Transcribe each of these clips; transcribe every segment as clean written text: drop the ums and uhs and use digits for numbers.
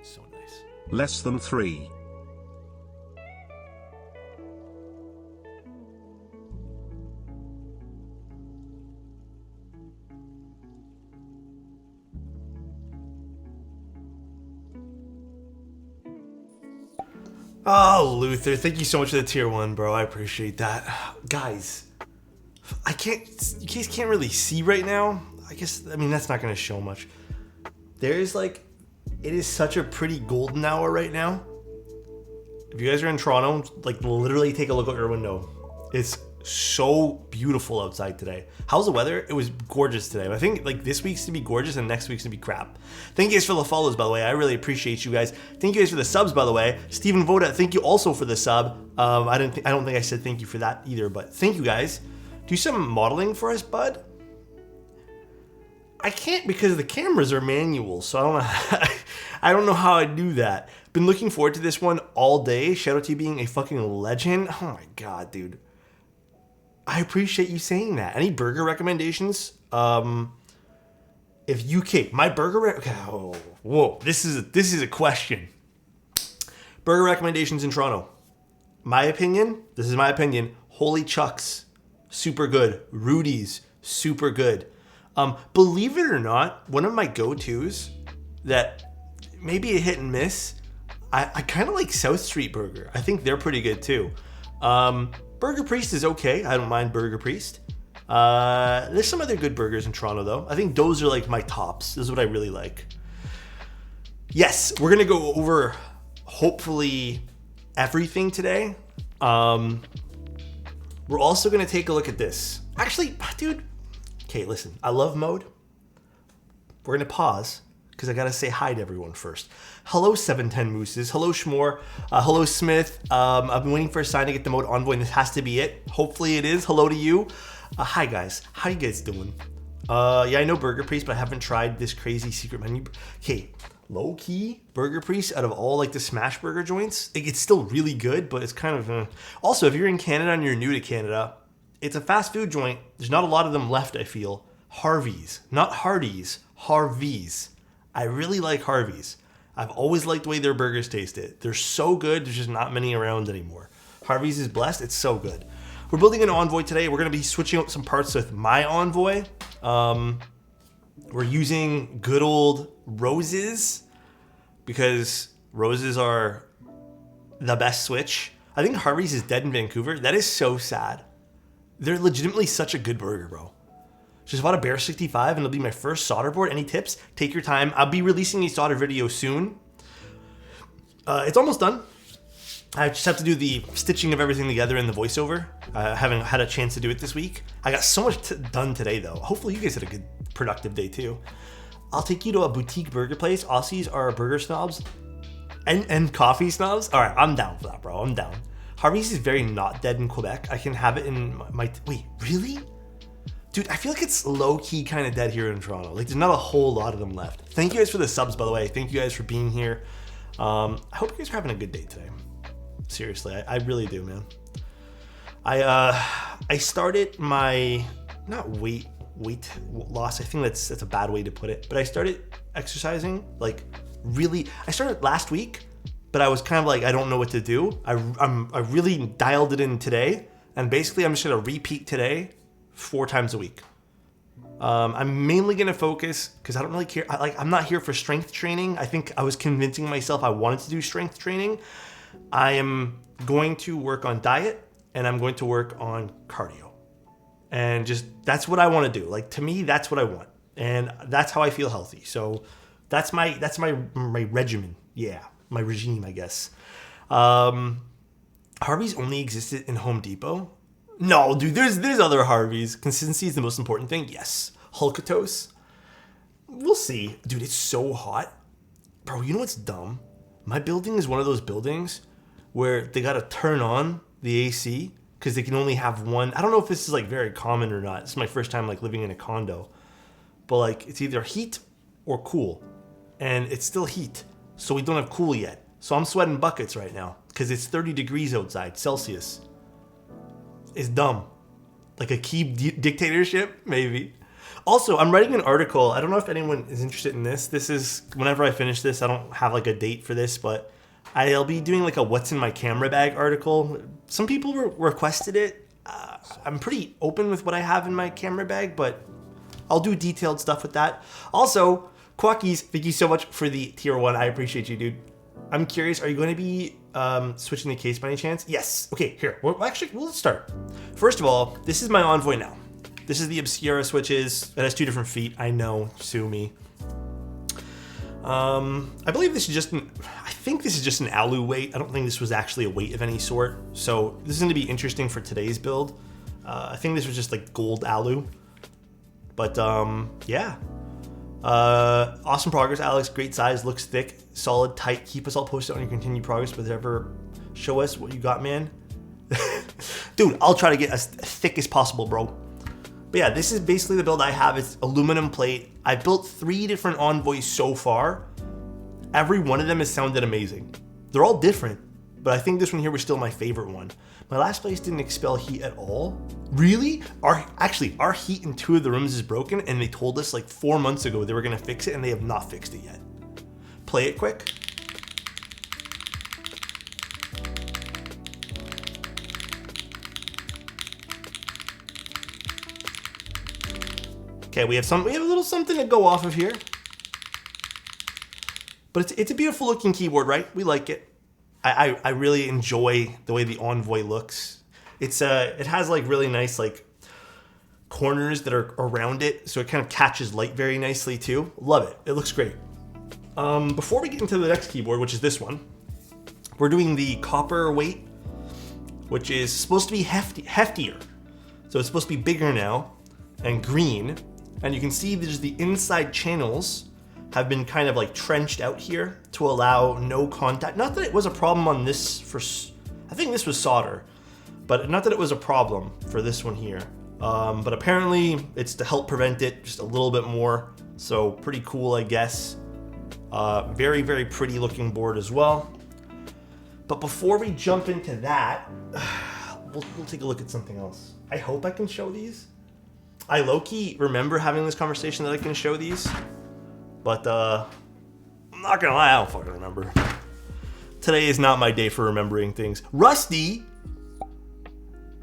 So nice. Less than 3. Oh, Luther, thank you so much for the tier 1, bro. I appreciate that. Guys, you guys can't really see right now. I mean, that's not going to show much. There's like, it is such a pretty golden hour right now. If you guys are in Toronto, like literally take a look out your window. It's so beautiful outside today. How's the weather? It was gorgeous today. I think like this week's to be gorgeous and next week's to be crap. Thank you guys for the follows, by the way. I really appreciate you guys. Thank you guys for the subs, by the way. Stephen Voda, thank you also for the sub. I don't think I said thank you for that either, but thank you guys. Do some modeling for us, bud. I can't because the cameras are manual, so I don't know. I don't know how I do that. Been looking forward to this one all day. Shout out to you being a fucking legend. Oh my god, dude. I appreciate you saying that. Any burger recommendations? If you okay, my burger. Okay, whoa, this is a question. Burger recommendations in Toronto. My opinion. This is my opinion. Holy Chucks, super good. Rudy's, super good. Believe it or not, one of my go-tos that maybe a hit and miss. I kind of like South Street Burger. I think they're pretty good too. Burger Priest is okay. I don't mind Burger Priest. There's some other good burgers in Toronto though. I think those are like my tops. This is what I really like. Yes, we're gonna go over hopefully everything today. We're also gonna take a look at this. Actually, dude. Okay, listen. I love mode. We're gonna pause because I gotta say hi to everyone first. Hello, 710 Mooses. Hello, Schmore. Hello, Smith. I've been waiting for a sign to get the mode Envoy, and this has to be it. Hopefully it is. Hello to you. Hi, guys. How you guys doing? Yeah, I know Burger Priest, but I haven't tried this crazy secret menu. Okay, low-key, Burger Priest, out of all like the smash burger joints, it's still really good, but it's kind of... Also, if you're in Canada and you're new to Canada, it's a fast food joint. There's not a lot of them left, I feel. Harvey's. Not Hardee's. Harvey's. I really like Harvey's. I've always liked the way their burgers tasted. They're so good, there's just not many around anymore. Harvey's is blessed, it's so good. We're building an Envoy today. We're gonna be switching out some parts with my Envoy. We're using good old roses because roses are the best switch. I think Harvey's is dead in Vancouver. That is so sad. They're legitimately such a good burger, bro. Just bought a Bear 65 and it'll be my first solder board. Any tips? Take your time. I'll be releasing a solder video soon. It's almost done. I just have to do the stitching of everything together in the voiceover. I haven't had a chance to do it this week. I got so much done today though. Hopefully you guys had a good productive day too. I'll take you to a boutique burger place. Aussies are burger snobs and coffee snobs. All right, I'm down for that, bro. I'm down. Harvey's is very not dead in Quebec. I can have it in my wait, really? Dude, I feel like it's low-key kind of dead here in Toronto. Like, there's not a whole lot of them left. Thank you guys for the subs, by the way. Thank you guys for being here. I hope you guys are having a good day today. Seriously, I really do, man. I started my, not weight loss. I think that's a bad way to put it. But I started exercising, like, really. I started last week, but I was kind of like, I don't know what to do. I really dialed it in today. And basically, I'm just going to repeat today 4 times a week. I'm mainly going to focus because I don't really care. I'm not here for strength training. I think I was convincing myself I wanted to do strength training. I am going to work on diet and I'm going to work on cardio. And just, that's what I want to do. Like, to me, that's what I want. And that's how I feel healthy. So that's my regimen. Yeah, my regime, I guess. Harvey's only existed in Home Depot? No, dude, there's other Harveys. Consistency is the most important thing. Yes. Alexotos. We'll see. Dude, it's so hot. Bro, you know what's dumb? My building is one of those buildings where they got to turn on the AC because they can only have one. I don't know if this is like very common or not. This is my first time like living in a condo. But like, it's either heat or cool. And it's still heat. So we don't have cool yet. So I'm sweating buckets right now because it's 30 degrees outside, Celsius. It's dumb. Like a key dictatorship, maybe. Also, I'm writing an article. I don't know if anyone is interested in this. This is, whenever I finish this, I don't have like a date for this, but I'll be doing like a what's in my camera bag article. Some people requested it. I'm pretty open with what I have in my camera bag, but I'll do detailed stuff with that. Also, Quackies, thank you so much for the tier 1. I appreciate you, dude. I'm curious, are you going to be switching the case by any chance? Yes. Okay, here. Well, actually, we'll start. First of all, this is my Envoy now. This is the Obscura switches. It has 2 different feet. I know. Sue me. I believe this is just I think this is just an alu weight. I don't think this was actually a weight of any sort. So this is going to be interesting for today's build. I think this was just like gold alu. But yeah. Awesome progress, Alex. Great size. Looks thick. Solid, tight. Keep us all posted on your continued progress. Whatever. Show us what you got, man. Dude, I'll try to get as thick as possible, bro. But yeah, this is basically the build I have. It's aluminum plate. I built 3 different Envoys so far. Every one of them has sounded amazing. They're all different, but I think this one here was still my favorite one. My last place didn't expel heat at all. Really? Our heat in 2 of the rooms is broken, and they told us like 4 months ago they were gonna fix it, and they have not fixed it yet. Play it quick. Okay, we have a little something to go off of here. But it's a beautiful looking keyboard, right? We like it. I really enjoy the way the Envoy looks. It has like really nice like corners that are around it, so it kind of catches light very nicely too. Love it. It looks great. Before we get into the next keyboard, which is this one, we're doing the copper weight, which is supposed to be heftier. So it's supposed to be bigger now and green. And you can see there's the inside channels have been kind of like trenched out here to allow no contact. Not that it was a problem on this I think this was solder, but not that it was a problem for this one here. But apparently it's to help prevent it just a little bit more. So pretty cool, I guess. Very, very pretty looking board as well. But before we jump into that, we'll take a look at something else. I hope I can show these. I low-key remember having this conversation that I can show these, but I'm not gonna lie, I don't fucking remember. Today is not my day for remembering things. Rusty!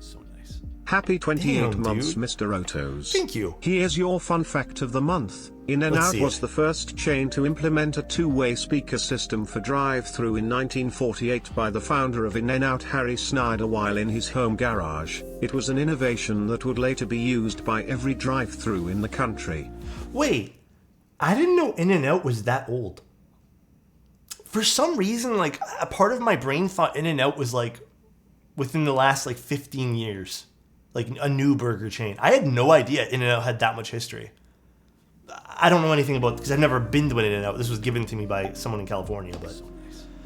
So nice. Happy 28 months, dude. Mr. Otos. Thank you. Here's your fun fact of the month. In-N-Out was the first chain to implement a 2-way speaker system for drive-thru in 1948 by the founder of In-N-Out, Harry Snyder, while in his home garage. It was an innovation that would later be used by every drive-thru in the country. Wait, I didn't know In-N-Out was that old. For some reason, like, a part of my brain thought In-N-Out was like within the last like 15 years. Like a new burger chain. I had no idea In-N-Out had that much history. I don't know anything about it because I've never been to an In-N-Out. This was given to me by someone in California, but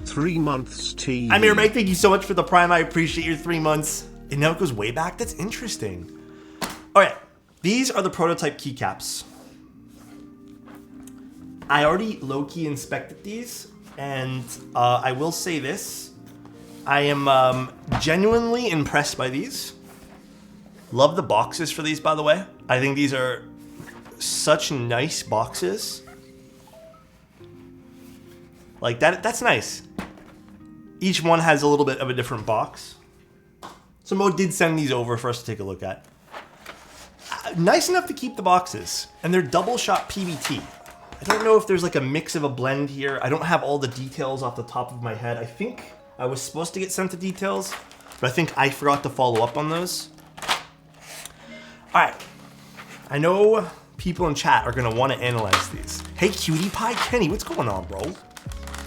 3 months tea. I'm here, Mike. Thank you so much for the Prime. I appreciate your 3 months. In-N-Out goes way back. That's interesting. All right, these are the prototype keycaps. I already low-key inspected these, and I will say this: I am genuinely impressed by these. Love the boxes for these, by the way. I think these are such nice boxes. Like that's nice. Each one has a little bit of a different box. So Mo did send these over for us to take a look at. Nice enough to keep the boxes. And they're double shot PBT. I don't know if there's like a mix of a blend here. I don't have all the details off the top of my head. I think I was supposed to get sent the details, but I think I forgot to follow up on those. All right. I know people in chat are gonna want to analyze these. Hey, Cutie Pie Kenny, what's going on, bro?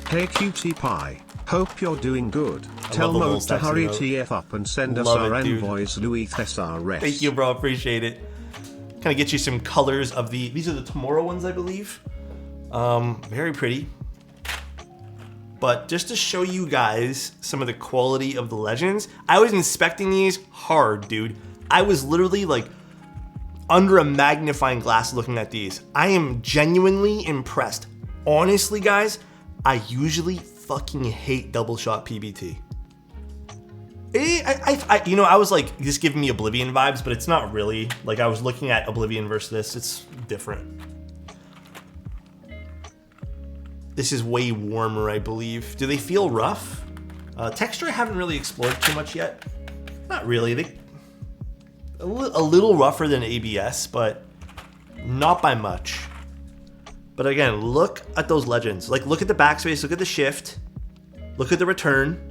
Hey, Cutie Pie. Hope you're doing good. Tell Mode to hurry TF up and send us our Envoys Louis SRS. Thank you, bro. Appreciate it. Kind of get you some colors of these are the Tomorrow ones, I believe. Very pretty. But just to show you guys some of the quality of the Legends, I was inspecting these hard, dude. I was literally like under a magnifying glass looking at these. I am genuinely impressed. Honestly, guys, I usually fucking hate double shot PBT. You know, I was like, this giving me Oblivion vibes, but it's not really. Like, I was looking at Oblivion versus this. It's different. This is way warmer, I believe. Do they feel rough? Texture I haven't really explored too much yet. Not really. A little rougher than ABS, but not by much. But again, look at those Legends. Like, look at the backspace, look at the shift, look at the return.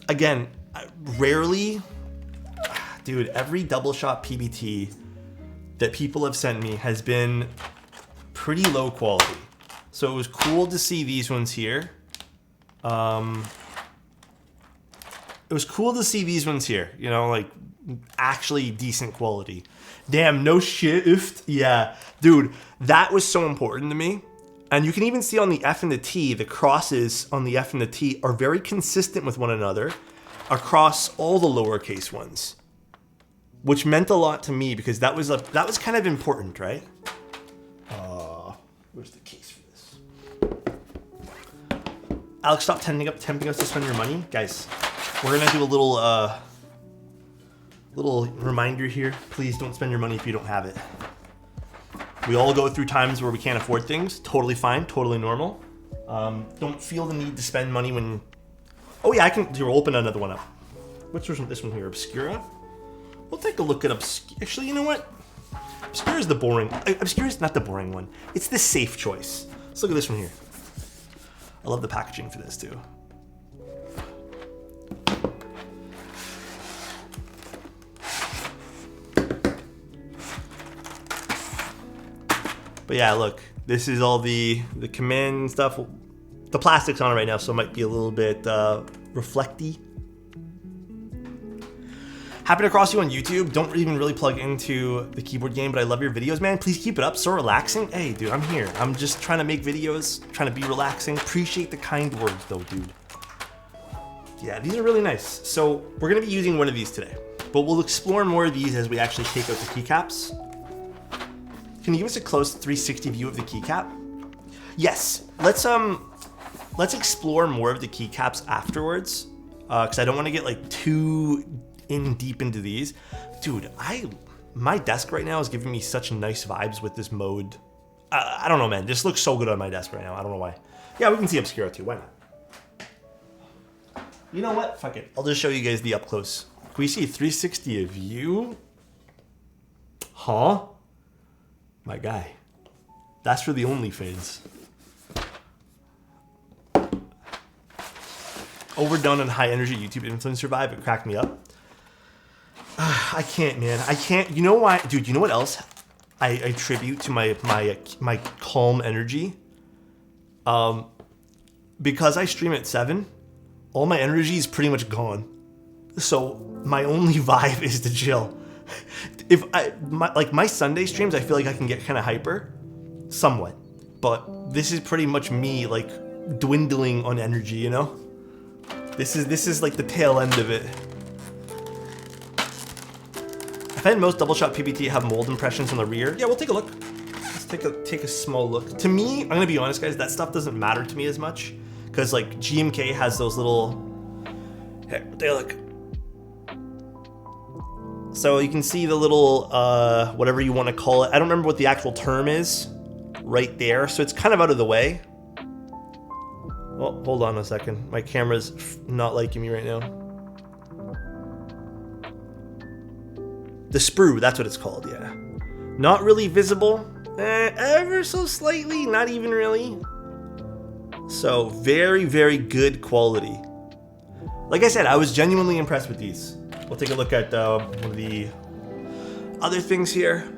Again, rarely, dude, every double shot PBT that people have sent me has been pretty low quality. So it was cool to see these ones here. It was cool to see these ones here, you know, like actually decent quality. Damn, no shift. Yeah, dude, that was so important to me. And you can even see on the F and the T, the crosses on the F and the T are very consistent with one another across all the lowercase ones, which meant a lot to me because that was kind of important, right? Where's the case for this? Alex, stop tempting us to spend your money, guys. We're gonna do a little reminder here. Please don't spend your money if you don't have it. We all go through times where we can't afford things. Totally fine, totally normal. Don't feel the need to spend money when... Oh yeah, we'll open another one up. What's this one here, Obscura? We'll take a look at Obscura. Actually, you know what? Obscura is the boring... Obscura is not the boring one. It's the safe choice. Let's look at this one here. I love the packaging for this too. But yeah, look, this is all the command stuff. The plastic's on it right now, so it might be a little bit reflecty. Happy to cross you on YouTube. Don't even really plug into the keyboard game, but I love your videos, man. Please keep it up. So relaxing. Hey, dude, I'm here. I'm just trying to make videos, trying to be relaxing. Appreciate the kind words, though, dude. Yeah, these are really nice. So we're gonna be using one of these today, but we'll explore more of these as we actually take out the keycaps. Can you give us a close 360 view of the keycap? Yes. Let's explore more of the keycaps afterwards, because I don't want to get like too deep into these. Dude, my desk right now is giving me such nice vibes with this mode. I don't know, man. This looks so good on my desk right now. I don't know why. Yeah, we can see Obscura too. Why not? You know what? Fuck it. I'll just show you guys the up close. Can we see 360 of you? Huh? My guy. That's for the OnlyFans. Overdone and high energy YouTube influencer vibe. It cracked me up. I can't, man. I can't. You know why? Dude, you know what else I attribute to my calm energy? Because I stream at 7, all my energy is pretty much gone. So my only vibe is to chill. If my Sunday streams, I feel like I can get kind of hyper, somewhat, but this is pretty much me like dwindling on energy, you know. This is like the tail end of it. I find most double shot PBT have mold impressions on the rear. Yeah, we'll take a look. Let's take a small look. To me, I'm gonna be honest, guys, that stuff doesn't matter to me as much because like GMK has those little. Here, take a look. So you can see the little, whatever you want to call it. I don't remember what the actual term is right there. So it's kind of out of the way. Well, hold on a second. My camera's not liking me right now. The sprue, that's what it's called, yeah. Not really visible. Ever so slightly, not even really. So very, very good quality. Like I said, I was genuinely impressed with these. We'll take a look at one of the other things here.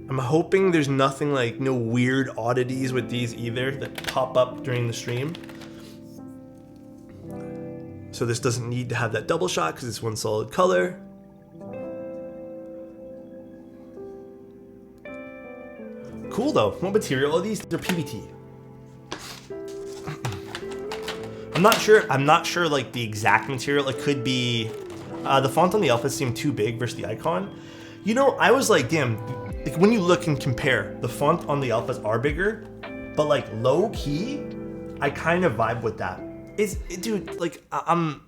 I'm hoping there's nothing like, no weird oddities with these either that pop up during the stream. So this doesn't need to have that double shot because it's one solid color. Cool though. What material are these? They're PBT. I'm not sure like the exact material. It could be the font on the alpha seemed too big versus the icon. You know, I was like, damn, like when you look and compare, the font on the alphas are bigger, but like low key, I kind of vibe with that. Dude, like I'm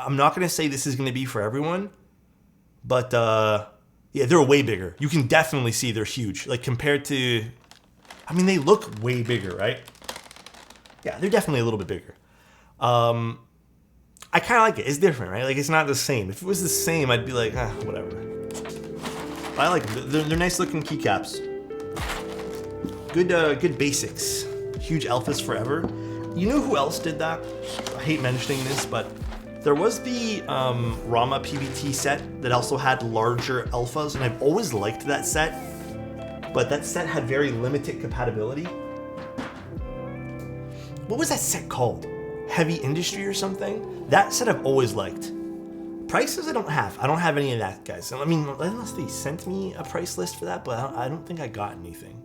not gonna say this is gonna be for everyone, but yeah, they're way bigger. You can definitely see they're huge. Like compared to, I mean, they look way bigger, right? Yeah, they're definitely a little bit bigger. I kind of like it. It's different, right? Like it's not the same. If it was the same, I'd be like, whatever. I like them. They're nice looking keycaps. Good basics. Huge alphas forever. You know who else did that? I hate mentioning this, but there was the Rama PBT set that also had larger alphas, and I've always liked that set, but that set had very limited compatibility. What was that set called? Heavy Industry or something? That set I've always liked. Prices I don't have. I don't have any of that, guys. I mean, unless they sent me a price list for that, but I don't think I got anything.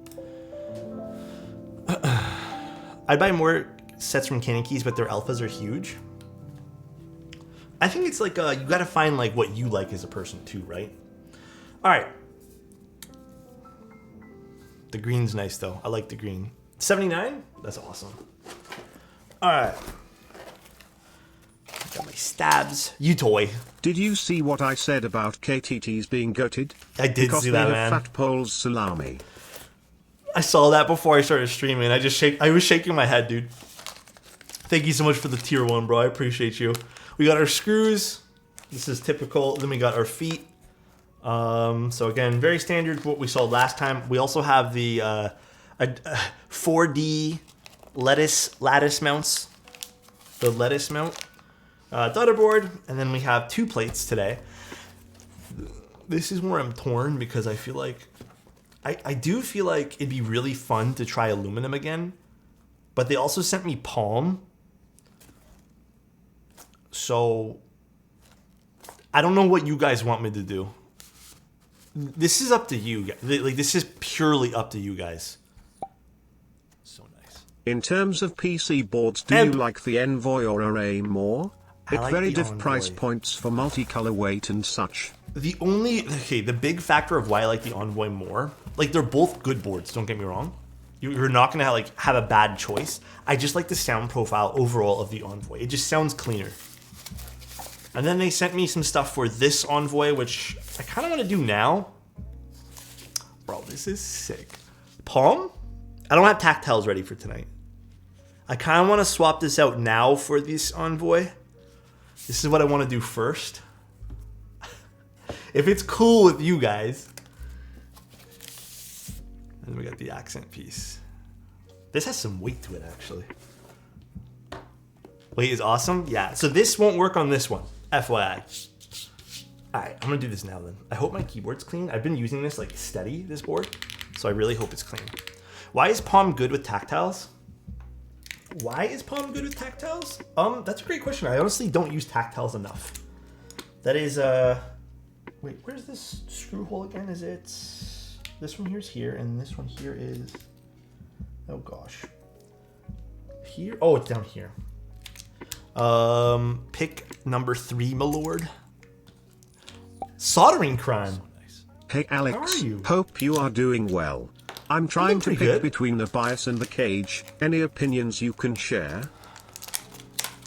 I'd buy more sets from Cannon Keys, but their alphas are huge. I think it's like, you gotta find like what you like as a person too, right? All right. The green's nice though. I like the green. 79? That's awesome. All right. Got my stabs. You toy. Did you see what I said about KTTs being goated? I did see that, man. Because they have fat poles salami. I saw that before I started streaming. I was shaking my head, dude. Thank you so much for the tier 1, bro. I appreciate you. We got our screws. This is typical. Then we got our feet. So again, very standard what we saw last time. We also have the 4D lattice mounts. The lettuce mount. Daughterboard, and then we have 2 plates today. This is where I'm torn because I feel like I do feel like it'd be really fun to try aluminum again, but they also sent me palm, so I don't know what you guys want me to do. This is up to you. Like this is purely up to you guys. So nice. In terms of PC boards, do you like the Envoy or Array more? It's like very diff price points for multicolor weight and such. The big factor of why I like the Envoy more, like they're both good boards, don't get me wrong. You're not gonna have a bad choice. I just like the sound profile overall of the Envoy. It just sounds cleaner. And then they sent me some stuff for this Envoy, which I kind of want to do now. Bro, this is sick. Palm? I don't have tactiles ready for tonight. I kind of want to swap this out now for this Envoy. This is what I want to do first. If it's cool with you guys. And then we got the accent piece. This has some weight to it, actually. Weight is awesome? Yeah, so this won't work on this one. FYI. Alright, I'm going to do this now then. I hope my keyboard's clean. I've been using this like steady, this board. So I really hope it's clean. Why is Palm good with tactiles? Why is Palm good with tactiles? That's a great question. I honestly don't use tactiles enough. That is, wait, where's this screw hole again? Is it, this one here's here, and this one here is, oh gosh. Here? Oh, it's down here. Pick number 3, my lord. Soldering crime. So nice. Hey Alex, how are you? Hope you are doing well. I'm trying to pick good. between the bias and the cage. Any opinions you can share?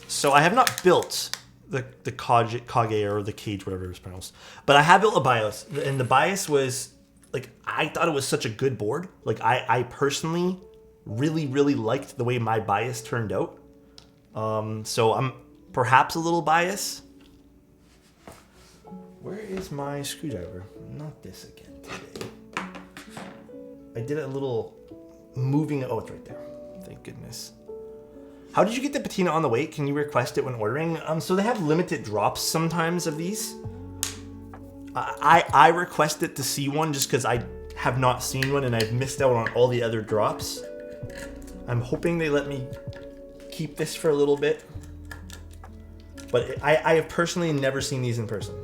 So I have not built the Kage or the cage, whatever it's pronounced. But I have built a bias, and the bias was like, I thought it was such a good board. Like I personally really liked the way my bias turned out. So I'm perhaps a little biased. Where is my screwdriver? Not this again today. I did a little moving. Oh, it's right there. Thank goodness. How did you get the patina on the weight? Can you request it when ordering? So they have limited drops sometimes of these. I requested to see one just because I have not seen one and I've missed out on all the other drops. I'm hoping they let me keep this for a little bit. But I have personally never seen these in person.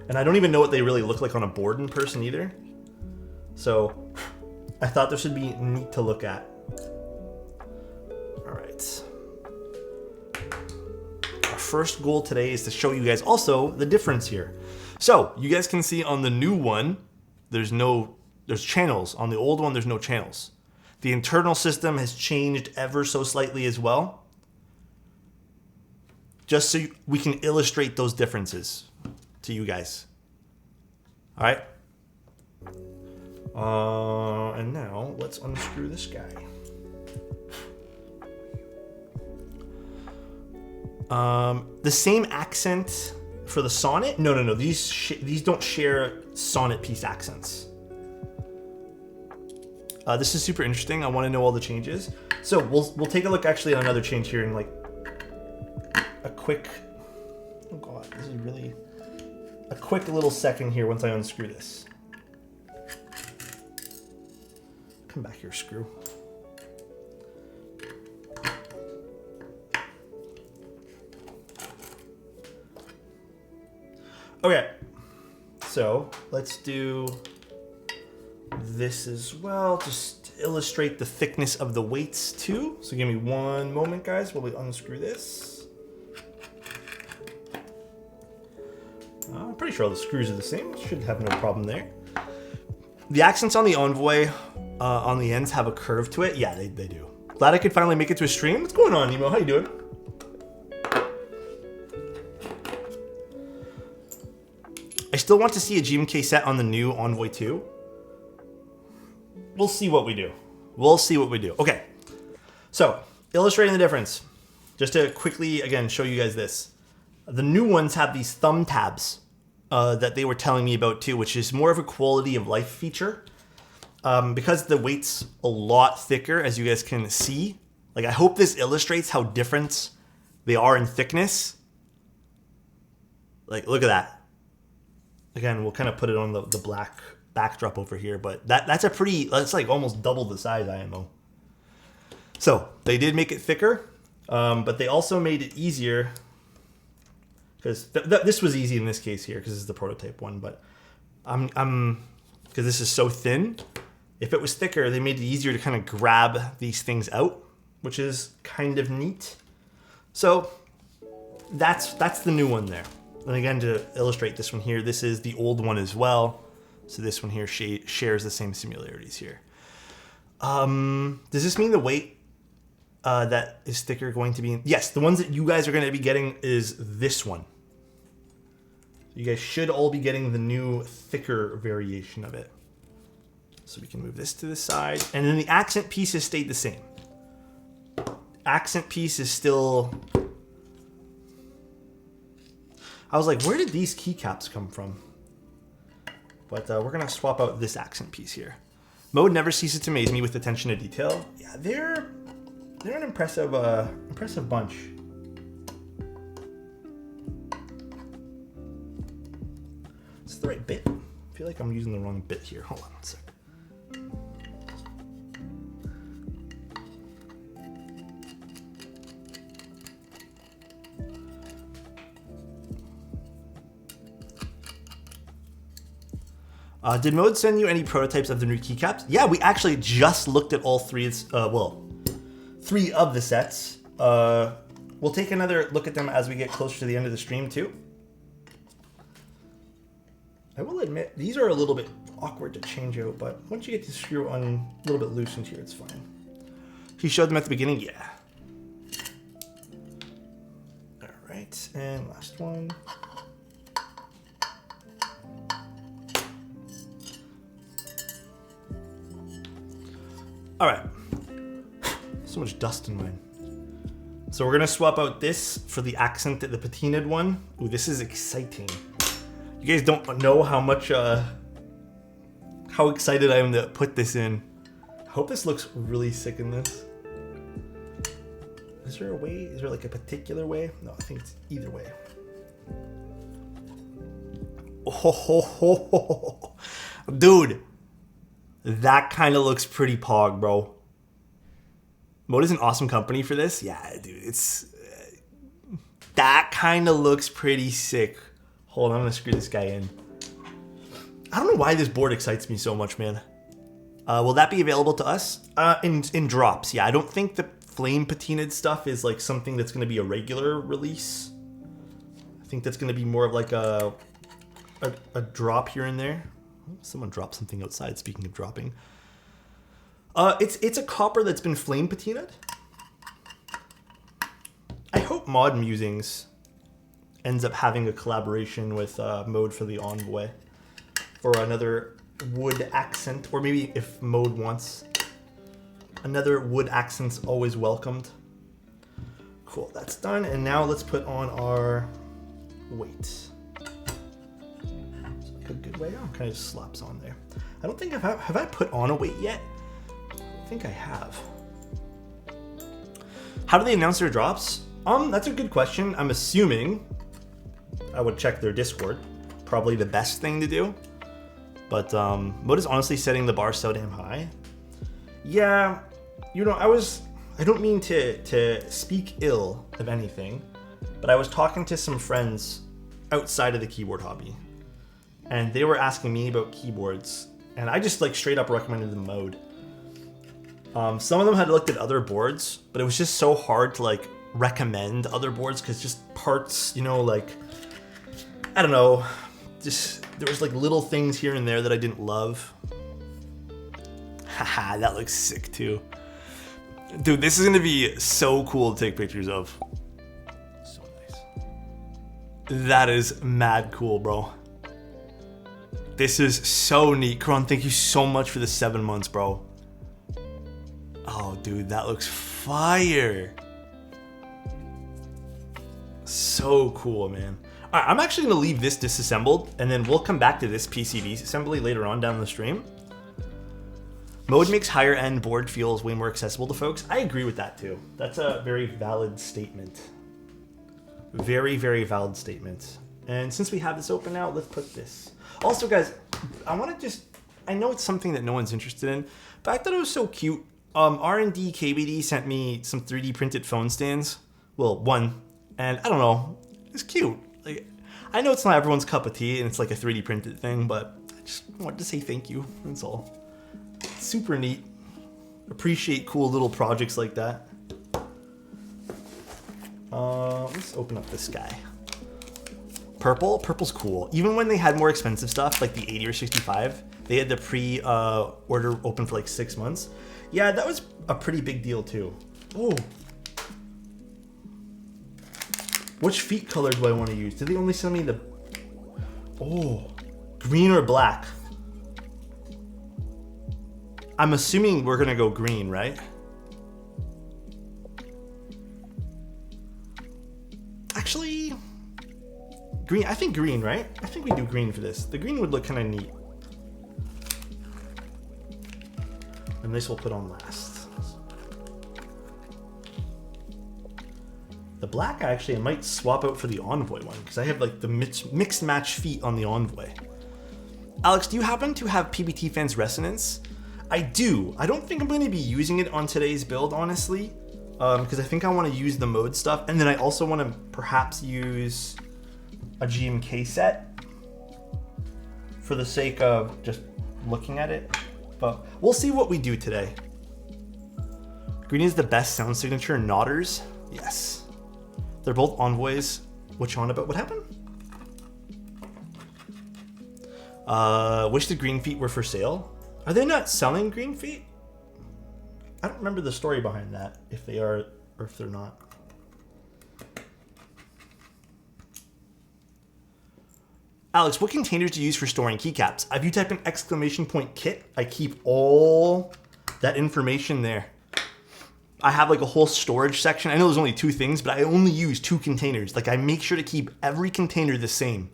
And I don't even know what they really look like on a board in person either. So I thought this would be neat to look at. All right. Our first goal today is to show you guys also the difference here. So you guys can see on the new one, there's channels. On the old one, there's no channels. The internal system has changed ever so slightly as well. Just so we can illustrate those differences to you guys. All right. And now let's unscrew this guy. The same accent for the sonnet? No. These don't share sonnet piece accents. This is super interesting. I want to know all the changes. So we'll take a look actually at another change here in like a quick. Oh god, this is really a quick little second here once I unscrew this. Come back here, screw. Okay, so let's do this as well, just to illustrate the thickness of the weights too. So give me one moment, guys, while we unscrew this. I'm pretty sure all the screws are the same. Should have no problem there. The accents on the Envoy on the ends have a curve to it. Yeah, they do. Glad I could finally make it to a stream. What's going on, Nemo? How you doing? I still want to see a GMK set on the new Envoy 2. We'll see what we do. Okay. So, illustrating the difference. Just to quickly, again, show you guys this. The new ones have these thumb tabs that they were telling me about too, which is more of a quality of life feature. Because the weight's a lot thicker, as you guys can see. Like, I hope this illustrates how different they are in thickness. Like, look at that. Again, we'll kind of put it on the black backdrop over here, but that's like almost double the size IMO. So they did make it thicker, but they also made it easier because this was easy in this case here because this is the prototype one, but because this is so thin. If it was thicker, they made it easier to kind of grab these things out, which is kind of neat. So that's the new one there. And again, to illustrate this one here, this is the old one as well. So this one here shares the same similarities here. Does this mean the weight that is thicker going to be? Yes, the ones that you guys are going to be getting is this one. You guys should all be getting the new thicker variation of it. So we can move this to the side. And then the accent piece has stayed the same. Accent piece is still... I was like, where did these keycaps come from? But we're going to swap out this accent piece here. Mode never ceases to amaze me with attention to detail. Yeah, they're an impressive bunch. Is this the right bit? I feel like I'm using the wrong bit here. Hold on a sec. Did Mode send you any prototypes of the new keycaps? Yeah, we actually just looked at all three of the sets. We'll take another look at them as we get closer to the end of the stream too. I will admit, these are a little bit awkward to change out, but once you get the screw on a little bit loosened here, it's fine. He showed them at the beginning? Yeah. All right, and last one. All right, so much dust in mine. So we're gonna swap out this for the accent, the patinaed one. Ooh, this is exciting. You guys don't know how much, how excited I am to put this in. I hope this looks really sick in this. Is there a way? Is there like a particular way? No, I think it's either way. Oh, dude, that kind of looks pretty pog, bro. Mode is an awesome company for this. Yeah, dude, it's that kind of looks pretty sick. Hold on, I'm gonna screw this guy in. I don't know why this board excites me so much, man. Will that be available to us? In drops, yeah. I don't think the flame patinaed stuff is like something that's gonna be a regular release. I think that's gonna be more of like a drop here and there. Someone dropped something outside, speaking of dropping. It's a copper that's been flame patinaed. I hope Mod Musings ends up having a collaboration with Mode for the Envoy for another wood accent, or maybe if Mode wants another wood accent's always welcomed. Cool, that's done, and now let's put on our weight. A good way. Oh, kind of just slaps on there. I don't think have I put on a weight yet? I think I have. How do they announce their drops? That's a good question. I'm assuming I would check their Discord. Probably the best thing to do. But Mode is honestly setting the bar so damn high. Yeah, you know, I don't mean to speak ill of anything, but I was talking to some friends outside of the keyboard hobby, and they were asking me about keyboards, and I just like straight up recommended the Mode. Some of them had looked at other boards, but it was just so hard to like recommend other boards because just parts, you know, like, I don't know, just there was like little things here and there that I didn't love. Haha, that looks sick too. Dude, this is gonna be so cool to take pictures of. So nice. That is mad cool, bro. This is so neat. Kron, thank you so much for the 7 months, bro. Oh, dude, that looks fire. So cool, man. All right, I'm actually gonna leave this disassembled, and then we'll come back to this PCB assembly later on down the stream. Mode makes higher end board feels way more accessible to folks. I agree with that too. That's a very valid statement. Very, very valid statement. And since we have this open now, let's put this. Also, guys, I want to I know it's something that no one's interested in, but I thought it was so cute. R&D KBD sent me some 3D printed phone stands. Well, one, and I don't know, it's cute. Like, I know it's not everyone's cup of tea, and it's like a 3D printed thing, but I just wanted to say thank you. That's all. Super neat. Appreciate cool little projects like that. Let's open up this guy. Purple's cool. Even when they had more expensive stuff, like the 80 or 65, they had the pre-order open for like 6 months. Yeah, that was a pretty big deal too. Oh. Which feet color do I want to use? Did they only send me the... Oh. Green or black? I'm assuming we're gonna go green, right? Actually, green. I think green, right? I think we do green for this. The green would look kind of neat. And this we'll put on last. The black, I might swap out for the Envoy one because I have like the mixed match feet on the Envoy. Alex, do you happen to have PBT Fans Resonance? I do. I don't think I'm going to be using it on today's build, honestly, because I think I want to use the Mode stuff, and then I also want to perhaps use a GMK set for the sake of just looking at it. But we'll see what we do today. Green is the best sound signature. Nodders, yes. They're both Envoys. Which one about what happened? Wish the green feet were for sale. Are they not selling green feet? I don't remember the story behind that, if they are or if they're not. Alex, what containers do you use for storing keycaps? If you type in !kit, I keep all that information there. I have like a whole storage section. I know there's only 2 things, but I only use 2 containers. Like I make sure to keep every container the same.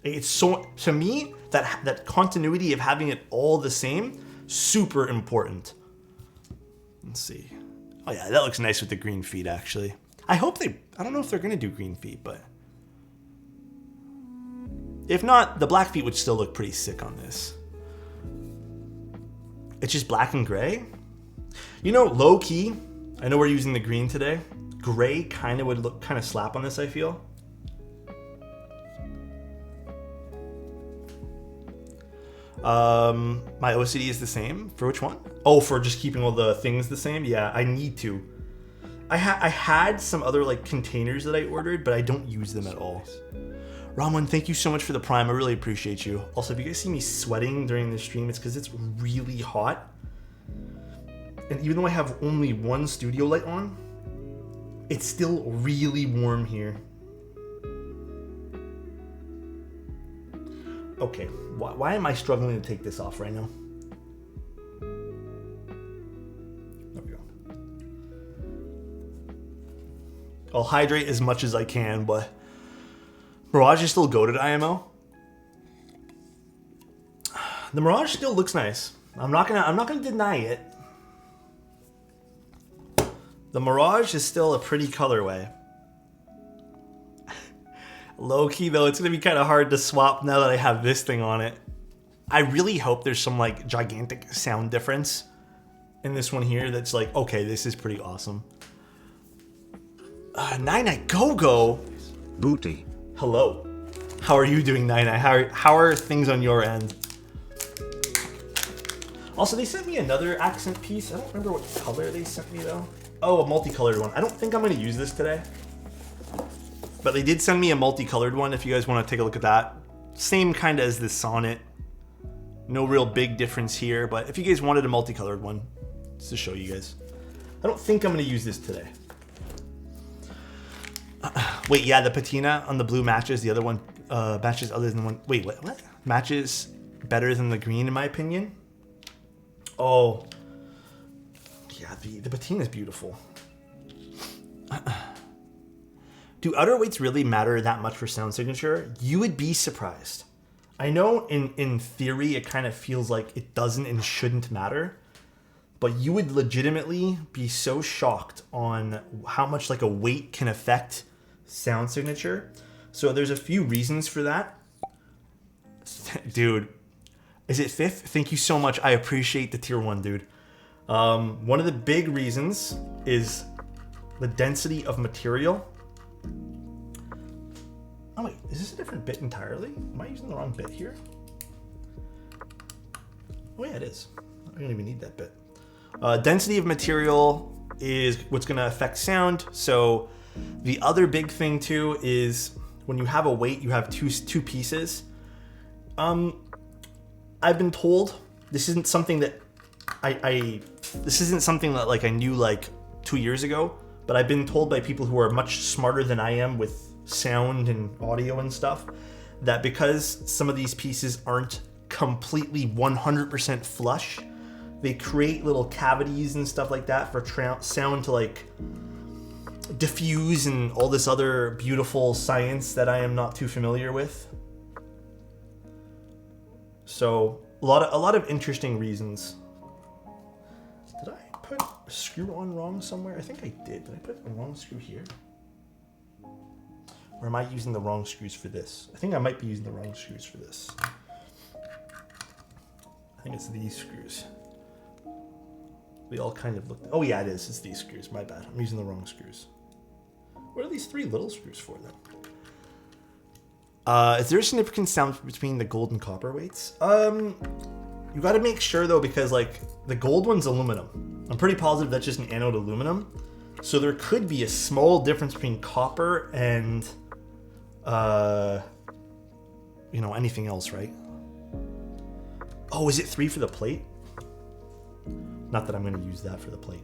It's so, to me, that continuity of having it all the same, super important. Let's see. Oh yeah, that looks nice with the green feet, actually. I don't know if they're going to do green feet, but if not, the black feet would still look pretty sick on this. It's just black and gray. You know, low key, I know we're using the green today. Gray kind of would look kind of slap on this, I feel. My OCD is the same. For which one? Oh, for just keeping all the things the same? Yeah, I need to. I had some other like containers that I ordered, but I don't use them at all. Ramon, thank you so much for the Prime. I really appreciate you. Also, if you guys see me sweating during the stream, it's because it's really hot. And even though I have only one studio light on, it's still really warm here. Okay, why am I struggling to take this off right now? There we go. I'll hydrate as much as I can, but Mirage is still goated IMO. The Mirage still looks nice. I'm not gonna deny it. The Mirage is still a pretty colorway. Low key though, it's gonna be kind of hard to swap now that I have this thing on it. I really hope there's some like gigantic sound difference in this one here that's like, okay, this is pretty awesome. Nine Go. Booty. Hello. How are you doing, Nine? How are things on your end? Also, they sent me another accent piece. I don't remember what color they sent me though. Oh, a multicolored one. I don't think I'm gonna use this today. But they did send me a multicolored one if you guys want to take a look at that. Same kind of as this Sonnet. No real big difference here, but if you guys wanted a multicolored one, just to show you guys. I don't think I'm going to use this today. Wait, yeah, the patina on the blue matches. The other one matches other than one. Wait, what? Matches better than the green in my opinion? Oh. Yeah, the patina is beautiful. Do outer weights really matter that much for sound signature? You would be surprised. I know in theory it kind of feels like it doesn't and shouldn't matter, but you would legitimately be so shocked on how much like a weight can affect sound signature. So there's a few reasons for that. Dude, is it fifth? Thank you so much. I appreciate the tier 1, dude. One of the big reasons is the density of material. Oh wait, is this a different bit entirely? Am I using the wrong bit here? Oh yeah, it is. I don't even need that bit. Density of material is what's gonna affect sound. So the other big thing too is when you have a weight, you have two pieces. I've been told, this isn't something that this isn't something that like I knew like 2 years ago, but I've been told by people who are much smarter than I am with sound and audio and stuff, that because some of these pieces aren't completely 100% flush, they create little cavities and stuff like that for sound to like diffuse and all this other beautiful science that I am not too familiar with. So a lot of interesting reasons. Did I put a screw on wrong somewhere? I think I did. Did I put a wrong screw here? Or am I using the wrong screws for this? I think I might be using the wrong screws for this. I think it's these screws. They all kind of look... Oh yeah, it is. It's these screws. My bad. I'm using the wrong screws. What are these 3 little screws for then? Is there a significant sound between the gold and copper weights? You got to make sure though, because like the gold one's aluminum. I'm pretty positive that's just an anode aluminum. So there could be a small difference between copper and, you know, anything else, right? Oh, is it 3 for the plate? Not that I'm going to use that for the plate.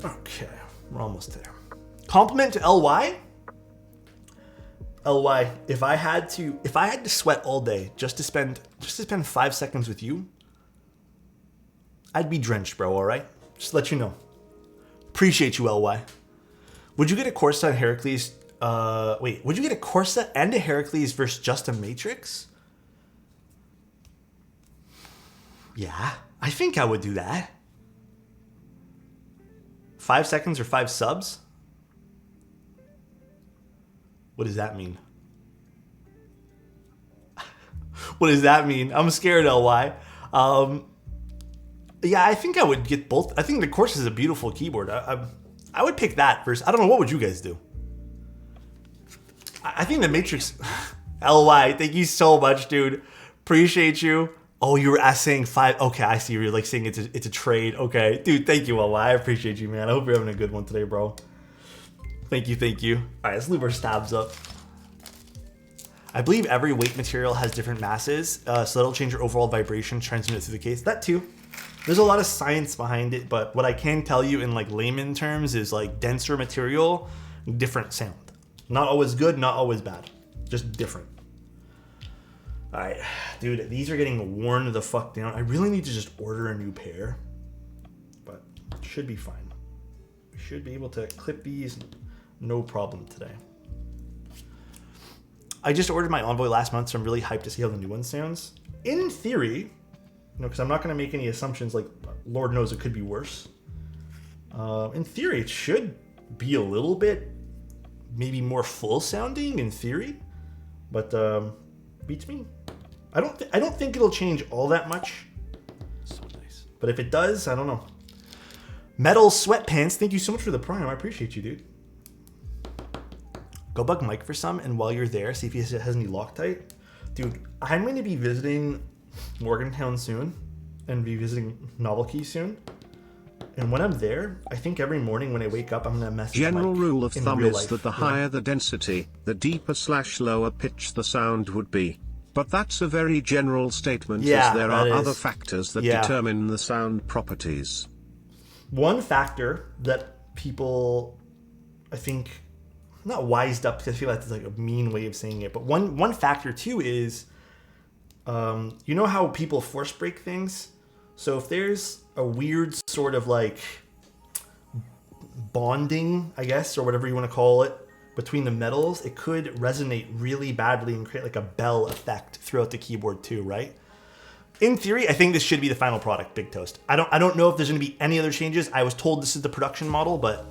Okay, we're almost there. Compliment to LY? LY, if I had to sweat all day just to spend 5 seconds with you, I'd be drenched, bro, all right? Just to let you know. Appreciate you, LY. Would you get a Corsa and Heracles? Would you get a Corsa and a Heracles versus just a Matrix? Yeah, I think I would do that. 5 seconds or 5 subs? What does that mean? What does that mean? I'm scared, LY. Yeah, I think I would get both. I think the Corsair is a beautiful keyboard. I would pick that versus, I don't know, what would you guys do? I think the Matrix, LY, thank you so much, dude. Appreciate you. Oh, you were saying 5. Okay, I see. You're like saying it's a trade. Okay, dude, thank you, LY. I appreciate you, man. I hope you're having a good one today, bro. Thank you, thank you. All right, let's leave our stabs up. I believe every weight material has different masses, so that'll change your overall vibration transmitted through the case. That too. There's a lot of science behind it, but what I can tell you in like layman terms is like denser material, different sound. Not always good, not always bad. Just different. All right, dude, these are getting worn the fuck down. I really need to just order a new pair, but it should be fine. We should be able to clip these, no problem today. I just ordered my Envoy last month, so I'm really hyped to see how the new one sounds. In theory, you know, because I'm not going to make any assumptions, like, Lord knows it could be worse. In theory, it should be a little bit, maybe more full sounding in theory, but beats me. I don't think it'll change all that much. So nice. But if it does, I don't know. Metal Sweatpants, thank you so much for the prime. I appreciate you, dude. Go bug Mike for some, and while you're there, see if he has any Loctite. Dude, I'm going to be visiting Morgantown soon, and be visiting Novelty soon. And when I'm there, I think every morning when I wake up, I'm going to message General Mike rule of thumb is life, that the higher the density, the deeper/lower pitch the sound would be. But that's a very general statement, as there are other factors that determine the sound properties. One factor that people, I think, not wised up, because I feel like that's like a mean way of saying it, but one factor too is, you know how people force break things? So if there's a weird sort of like bonding, I guess, or whatever you want to call it, between the metals, it could resonate really badly and create like a bell effect throughout the keyboard too, right? In theory, I think this should be the final product, Big Toast. I don't know if there's going to be any other changes. I was told this is the production model, but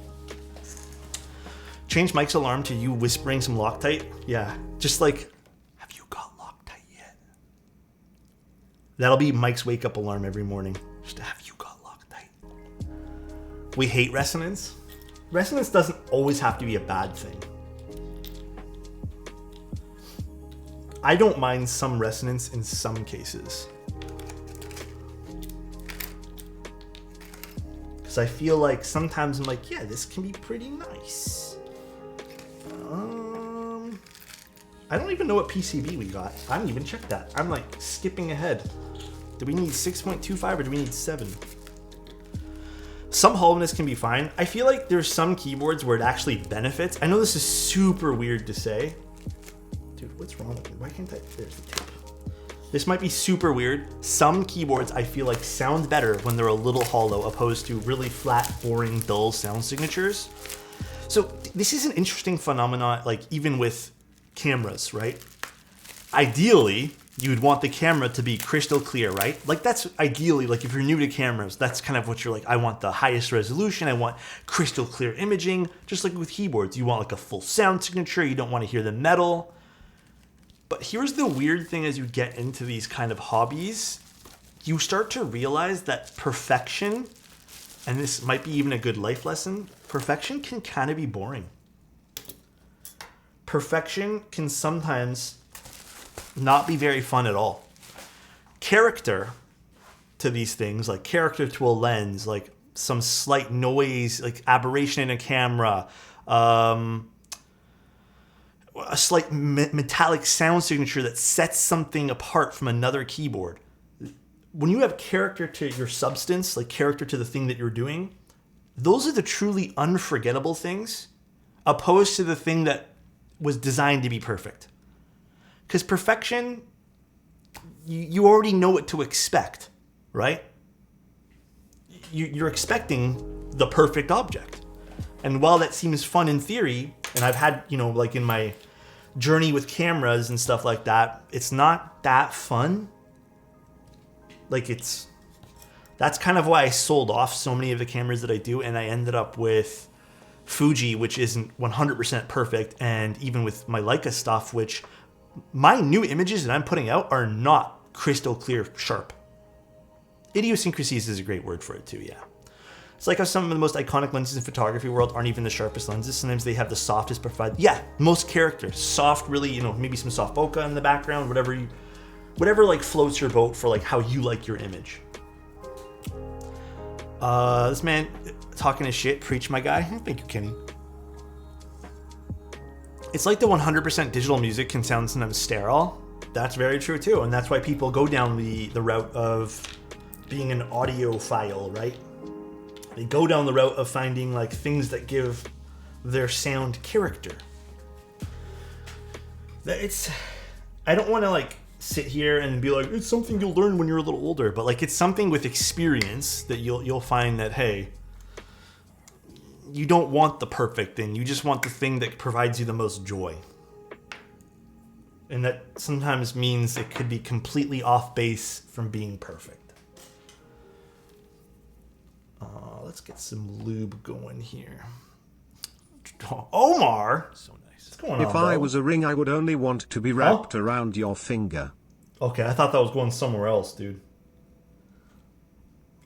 change Mike's alarm to you whispering some Loctite. Yeah, just like, have you got Loctite yet? That'll be Mike's wake up alarm every morning. Just have you got Loctite? We hate resonance. Resonance doesn't always have to be a bad thing. I don't mind some resonance in some cases. Because I feel like sometimes I'm like, yeah, this can be pretty nice. I don't even know what PCB we got. I didn't even check that. I'm like skipping ahead. Do we need 6.25 or do we need 7? Some hollowness can be fine. I feel like there's some keyboards where it actually benefits. I know this is super weird to say. Dude, what's wrong with me? Why can't I? There's the tip. This might be super weird. Some keyboards I feel like sound better when they're a little hollow opposed to really flat, boring, dull sound signatures. So this is an interesting phenomenon, like even with cameras, right? Ideally, you would want the camera to be crystal clear, right? Like that's ideally, like if you're new to cameras, that's kind of what you're like, I want the highest resolution, I want crystal clear imaging. Just like with keyboards, you want like a full sound signature, you don't want to hear the metal. But here's the weird thing as you get into these kind of hobbies, you start to realize that perfection, and this might be even a good life lesson, perfection can kind of be boring. Perfection can sometimes not be very fun at all. Character to these things, like character to a lens, like some slight noise, like aberration in a camera, a slight metallic sound signature that sets something apart from another keyboard. When you have character to your substance, like character to the thing that you're doing, those are the truly unforgettable things, opposed to the thing that was designed to be perfect. Because perfection, you already know what to expect, right? You're expecting the perfect object. And while that seems fun in theory, and I've had, you know, like in my journey with cameras and stuff like that, it's not that fun. Like that's That's kind of why I sold off so many of the cameras that I do, and I ended up with Fuji, which isn't 100% perfect, and even with my Leica stuff, which my new images that I'm putting out are not crystal clear sharp. Idiosyncrasies is a great word for it too, yeah. It's like how some of the most iconic lenses in photography world aren't even the sharpest lenses. Sometimes they have the softest profile. Yeah, most characters, soft, really, you know, maybe some soft bokeh in the background, whatever like floats your boat for like how you like your image. This man talking his shit, preach my guy. Thank you, Kenny. It's like the 100% digital music can sound sometimes sterile. That's very true too, and that's why people go down the route of being an audiophile, right? They go down the route of finding like things that give their sound character. I don't want to like sit here and be like, it's something you'll learn when you're a little older, but like it's something with experience that you'll find that, hey, you don't want the perfect thing. You just want the thing that provides you the most joy. And that sometimes means it could be completely off base from being perfect. Let's get some lube going here. Omar! So nice. What's going on, If I was a ring, I would only want to be wrapped around your finger. Okay, I thought that was going somewhere else, dude.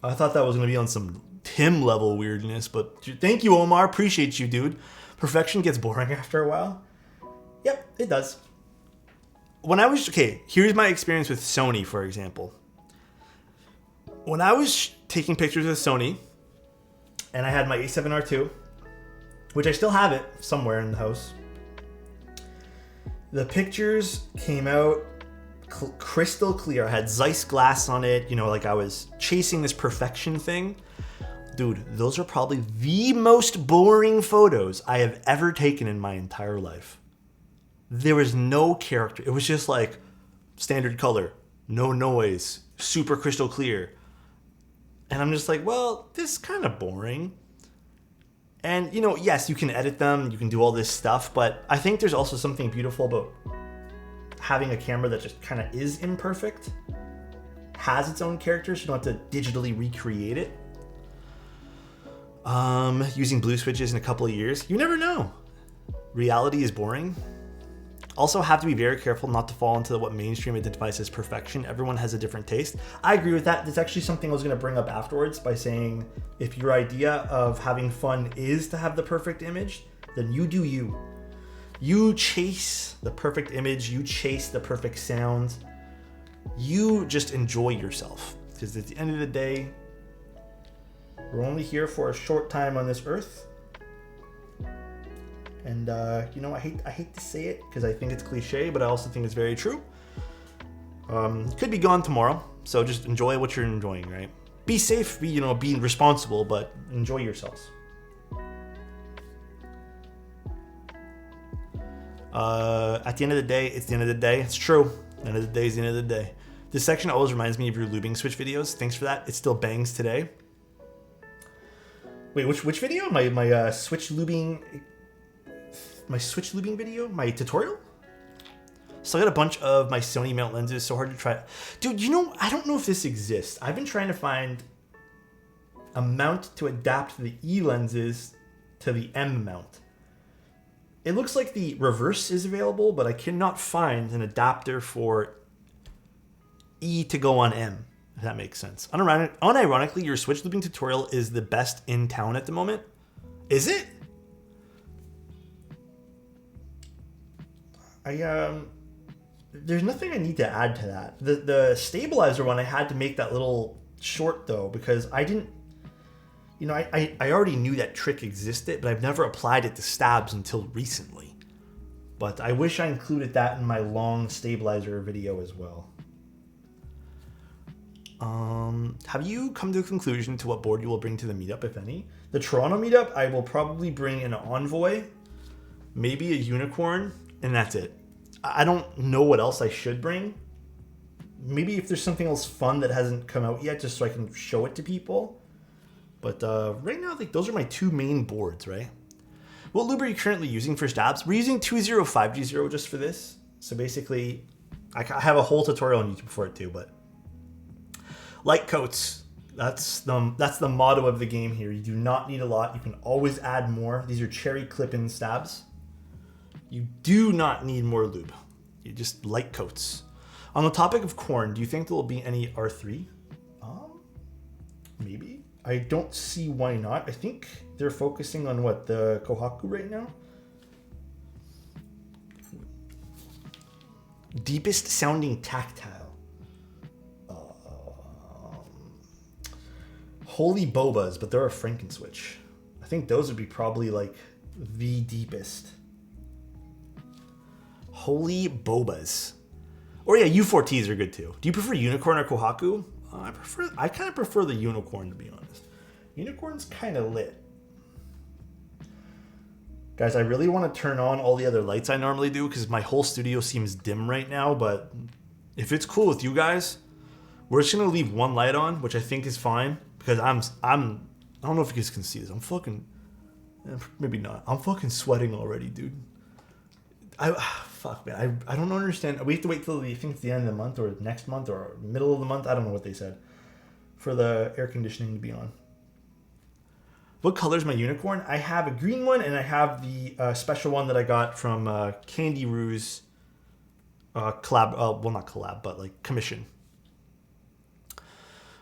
I thought that was going to be on some Tim level weirdness, but thank you, Omar. Appreciate you, dude. Perfection gets boring after a while. Yep, it does. Here's my experience with Sony, for example. When I was taking pictures with Sony, and I had my A7R II, which I still have it somewhere in the house, the pictures came out crystal clear. I had Zeiss glass on it, you know, like I was chasing this perfection thing. Dude, those are probably the most boring photos I have ever taken in my entire life. There was no character. It was just like standard color, no noise, super crystal clear. And I'm just like, well, this is kind of boring. And, you know, yes, you can edit them, you can do all this stuff, but I think there's also something beautiful about having a camera that just kind of is imperfect, has its own character, so you don't have to digitally recreate it. Using blue switches in a couple of years, you never know. Reality is boring. Also have to be very careful not to fall into what mainstream identifies as perfection. Everyone has a different taste. I agree with that. That's actually something I was going to bring up afterwards by saying if your idea of having fun is to have the perfect image, then you do you. You chase the perfect image. You chase the perfect sound. You just enjoy yourself. Because at the end of the day, we're only here for a short time on this earth. And, you know, I hate to say it because I think it's cliche, but I also think it's very true. Could be gone tomorrow, so just enjoy what you're enjoying, right? Be safe, be responsible, but enjoy yourselves. At the end of the day, it's the end of the day. It's true. The end of the day is the end of the day. This section always reminds me of your lubing switch videos. Thanks for that. It still bangs today. Wait, which video? My switch lubing... My switch lubing video? My tutorial? So I got a bunch of my Sony mount lenses, so hard to try. Dude, you know, I don't know if this exists. I've been trying to find a mount to adapt the E lenses to the M mount. It looks like the reverse is available, but I cannot find an adapter for E to go on M, if that makes sense. Unironically, your switch lubing tutorial is the best in town at the moment. Is it? There's nothing I need to add to that. The stabilizer one, I had to make that little short though, because I didn't, you know, I already knew that trick existed, but I've never applied it to stabs until recently. But I wish I included that in my long stabilizer video as well. Have you come to a conclusion to what board you will bring to the meetup, if any? The Toronto meetup, I will probably bring an Envoy, maybe a Unicorn, and that's it. I don't know what else I should bring. Maybe if there's something else fun that hasn't come out yet, just so I can show it to people. But right now, I think those are my two main boards, right? What lube are you currently using for stabs? We're using 205G0 just for this. So basically, I have a whole tutorial on YouTube for it too, but light coats. That's the motto of the game here. You do not need a lot. You can always add more. These are cherry clip-in stabs. You do not need more lube. You just light coats. On the topic of corn, do you think there will be any R3? Maybe. I don't see why not. I think they're focusing on what, the Kohaku right now? Deepest sounding tactile. Holy Bobas, but they're a Frankenswitch. I think those would be probably like the deepest. Holy Bobas. Or yeah, U4Ts are good too. Do you prefer Unicorn or Kohaku? I kind of prefer the Unicorn, to be honest. Unicorn's kind of lit. Guys, I really want to turn on all the other lights I normally do because my whole studio seems dim right now, but if it's cool with you guys, we're just going to leave one light on, which I think is fine because I don't know if you guys can see this. I'm fucking, maybe not. I'm fucking sweating already, dude. Fuck, man. I don't understand. We have to wait till I think it's the end of the month or next month or middle of the month. I don't know what they said for the air conditioning to be on. What color is my unicorn? I have a green one and I have the special one that I got from Candy Roo's collab. Well, not collab, but like commission.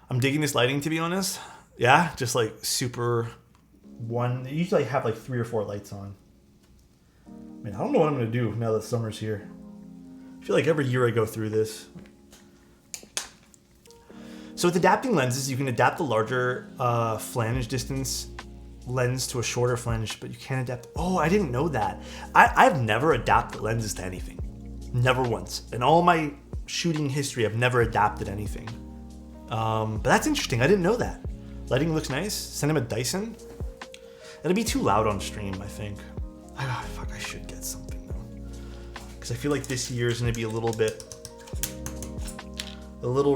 I'm digging this lighting, to be honest. Yeah, just like super one. Usually I have like 3 or 4 lights on. Man, I don't know what I'm going to do now that summer's here. I feel like every year I go through this. So with adapting lenses, you can adapt the larger flange distance lens to a shorter flange, but you can't adapt. Oh, I didn't know that. I've never adapted lenses to anything. Never once. In all my shooting history, I've never adapted anything. But that's interesting. I didn't know that. Lighting looks nice. Send him a Dyson. It'll be too loud on stream, I think. Fuck, I should get something though. Because I feel like this year is going to be a little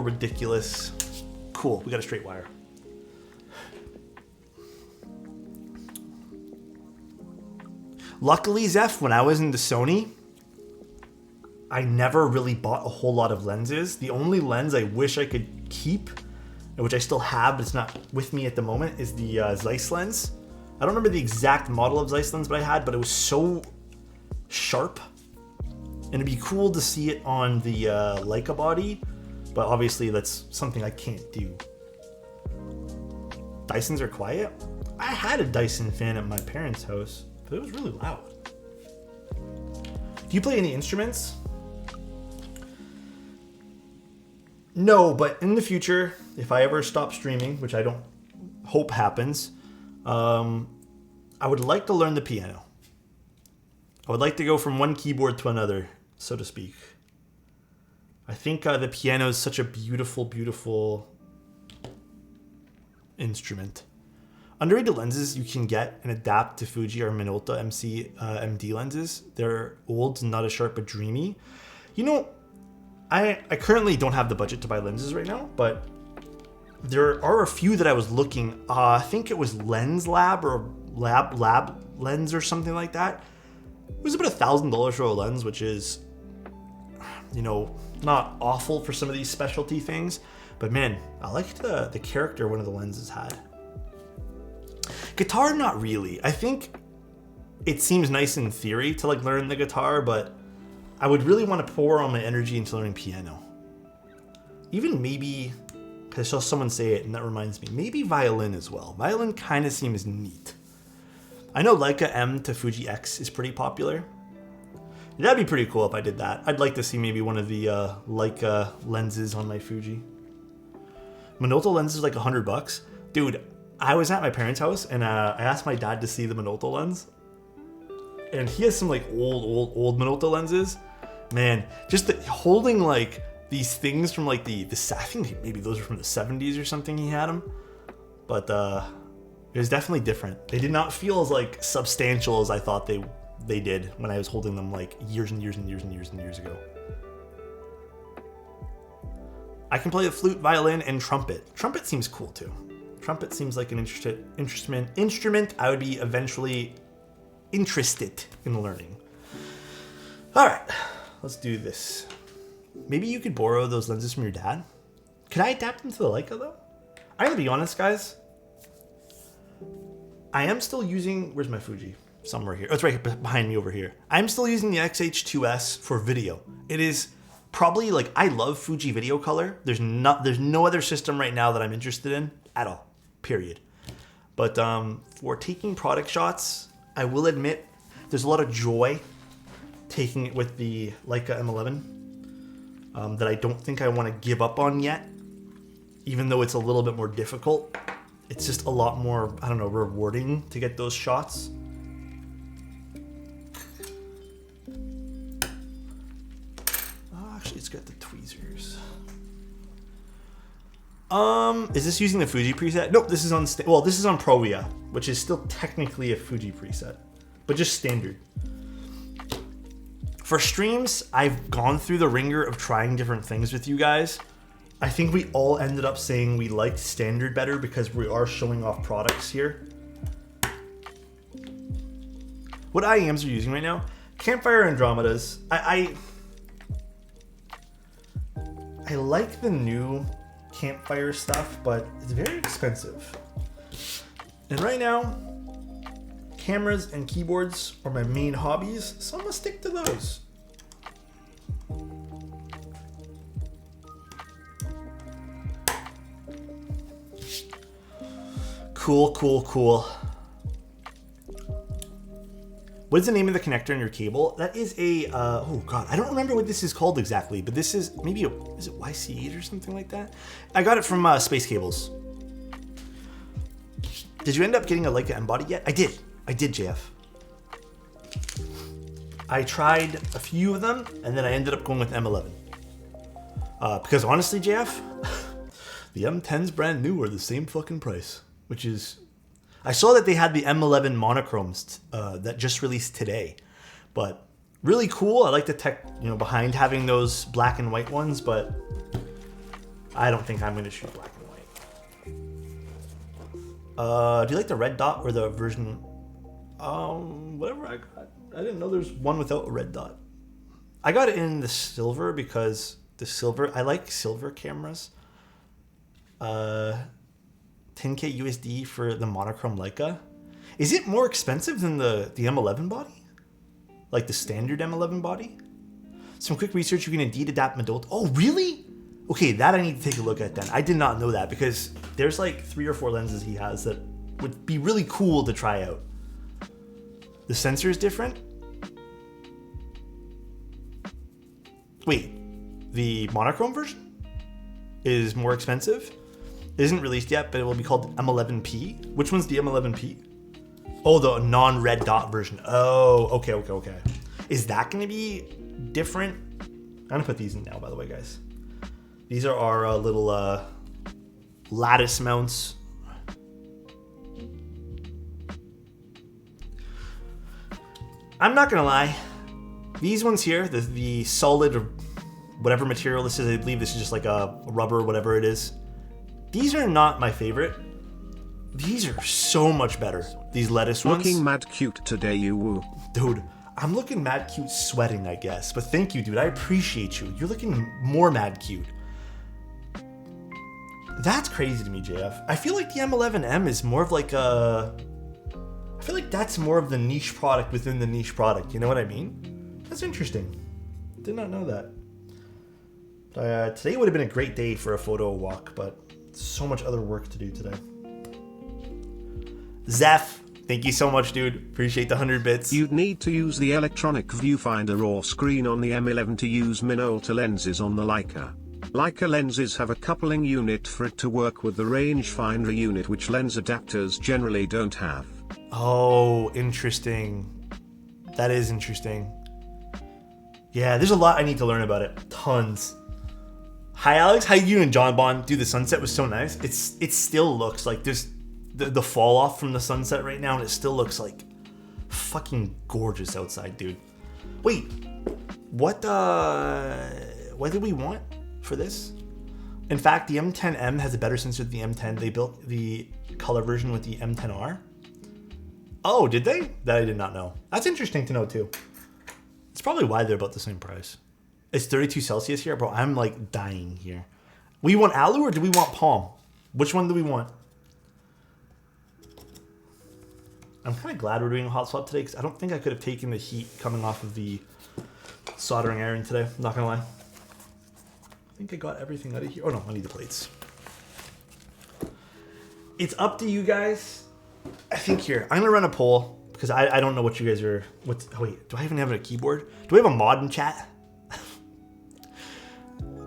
ridiculous. Cool, we got a straight wire. Luckily, Zeph, when I was into Sony, I never really bought a whole lot of lenses. The only lens I wish I could keep, which I still have, but it's not with me at the moment, is the Zeiss lens. I don't remember the exact model of Zeiss lens but I had, but it was so sharp. And it'd be cool to see it on the Leica body, but obviously that's something I can't do. Dysons are quiet? I had a Dyson fan at my parents' house, but it was really loud. Do you play any instruments? No, but in the future, if I ever stop streaming, which I don't hope happens, I would like to learn the piano. I would like to go from one keyboard to another, so to speak. I think the piano is such a beautiful, beautiful instrument. Underrated lenses you can get and adapt to Fuji or Minolta MD lenses. They're old and not as sharp but dreamy. You know, I currently don't have the budget to buy lenses right now, but there are a few that I was looking. I think it was Lens Lab or Lab Lens or something like that. It was about $1,000 for a lens, which is, you know, not awful for some of these specialty things. But man, I liked the character one of the lenses had. Guitar, not really. I think it seems nice in theory to like learn the guitar, but I would really want to pour all my energy into learning piano. Even maybe, because I saw someone say it and that reminds me, maybe violin as well. Violin kind of seems neat. I know Leica M to Fuji X is pretty popular. That'd be pretty cool if I did that. I'd like to see maybe one of the Leica lenses on my Fuji. Minolta lens is like $100. Dude, I was at my parents' house and I asked my dad to see the Minolta lens. And he has some like old Minolta lenses. Man, just holding like these things from like the I think maybe those are from the 70s or something he had them. But it was definitely different. They did not feel as like substantial as I thought they did when I was holding them like years and years and years and years and years ago. I can play the flute, violin, and trumpet. Trumpet seems cool too. Trumpet seems like an instrument I would be eventually interested in learning. All right, let's do this. Maybe you could borrow those lenses from your dad. Could I adapt them to the Leica though? I'm gonna be honest, guys. I am still using, where's my Fuji? Somewhere here. Oh, it's right behind me over here. I'm still using the XH2S for video. It is probably like, I love Fuji video color. There's no other system right now that I'm interested in at all, period. But for taking product shots, I will admit there's a lot of joy taking it with the Leica M11 that I don't think I want to give up on yet, even though it's a little bit more difficult. It's just a lot more, I don't know, rewarding to get those shots. Oh, actually, it's got the tweezers. Is this using the Fuji preset? Nope, this is on, well, this is on ProVia, which is still technically a Fuji preset, but just standard. For streams, I've gone through the ringer of trying different things with you guys. I think we all ended up saying we liked standard better because we are showing off products here. What IEMs are using right now? Campfire Andromedas. I like the new Campfire stuff, but it's very expensive. And right now, cameras and keyboards are my main hobbies, so I'm gonna stick to those. Cool, cool, cool. What is the name of the connector in your cable? That is a, oh god, I don't remember what this is called exactly, but this is maybe is it YC8 or something like that? I got it from Space Cables. Did you end up getting a Leica M-Body yet? I did, JF. I tried a few of them, and then I ended up going with M11. Because honestly, JF, the M10's brand new are the same fucking price. Which is, I saw that they had the M11 monochromes that just released today, but really cool. I like the tech, behind having those black and white ones, but I don't think I'm going to shoot black and white. Do you like the red dot or the version? Whatever I got. I didn't know there's one without a red dot. I got it in the silver because I like silver cameras. 10K USD for the monochrome Leica. Is it more expensive than the M11 body? Like the standard M11 body? Some quick research, you can indeed adapt adult. Oh, really? Okay, that I need to take a look at then. I did not know that because there's like 3 or 4 lenses he has that would be really cool to try out. The sensor is different? Wait, the monochrome version is more expensive? It isn't released yet, but it will be called M11P. Which one's the M11P? Oh, the non-red dot version. Oh, okay. Is that going to be different? I'm going to put these in now, by the way, guys. These are our little lattice mounts. I'm not going to lie. These ones here, the solid or whatever material this is, I believe this is just like a rubber, whatever it is. These are not my favorite. These are so much better. These lettuce ones. Looking mad cute today, you woo. Dude, I'm looking mad cute sweating, I guess. But thank you, dude. I appreciate you. You're looking more mad cute. That's crazy to me, JF. I feel like the M11M is more of like a... I feel like that's more of the niche product within the niche product. You know what I mean? That's interesting. Did not know that. Today would have been a great day for a photo walk, but so much other work to do today. Zeph, thank you so much, dude. Appreciate the 100 bits. You'd need to use the electronic viewfinder or screen on the M11 to use Minolta lenses on the Leica. Leica lenses have a coupling unit for it to work with the rangefinder unit, which lens adapters generally don't have. Oh, interesting. That is interesting. Yeah, there's a lot I need to learn about it. Tons. Hi, Alex. How you doing, John Bond? Dude, the sunset was so nice. It still looks like there's the fall off from the sunset right now, and it still looks like fucking gorgeous outside, dude. Wait, what did we want for this? In fact, the M10M has a better sensor than the M10. They built the color version with the M10R. Oh, did they? That I did not know. That's interesting to know too. It's probably why they're about the same price. It's 32 Celsius here, bro. I'm like dying here. We want alu or do we want palm? Which one do we want? I'm kind of glad we're doing a hot swap today because I don't think I could have taken the heat coming off of the soldering iron today. I'm not gonna lie. I think I got everything out of here. Oh no, I need the plates. It's up to you guys. I think here, I'm gonna run a poll because I don't know what you guys are. Oh wait, do I even have a keyboard? Do we have a mod in chat?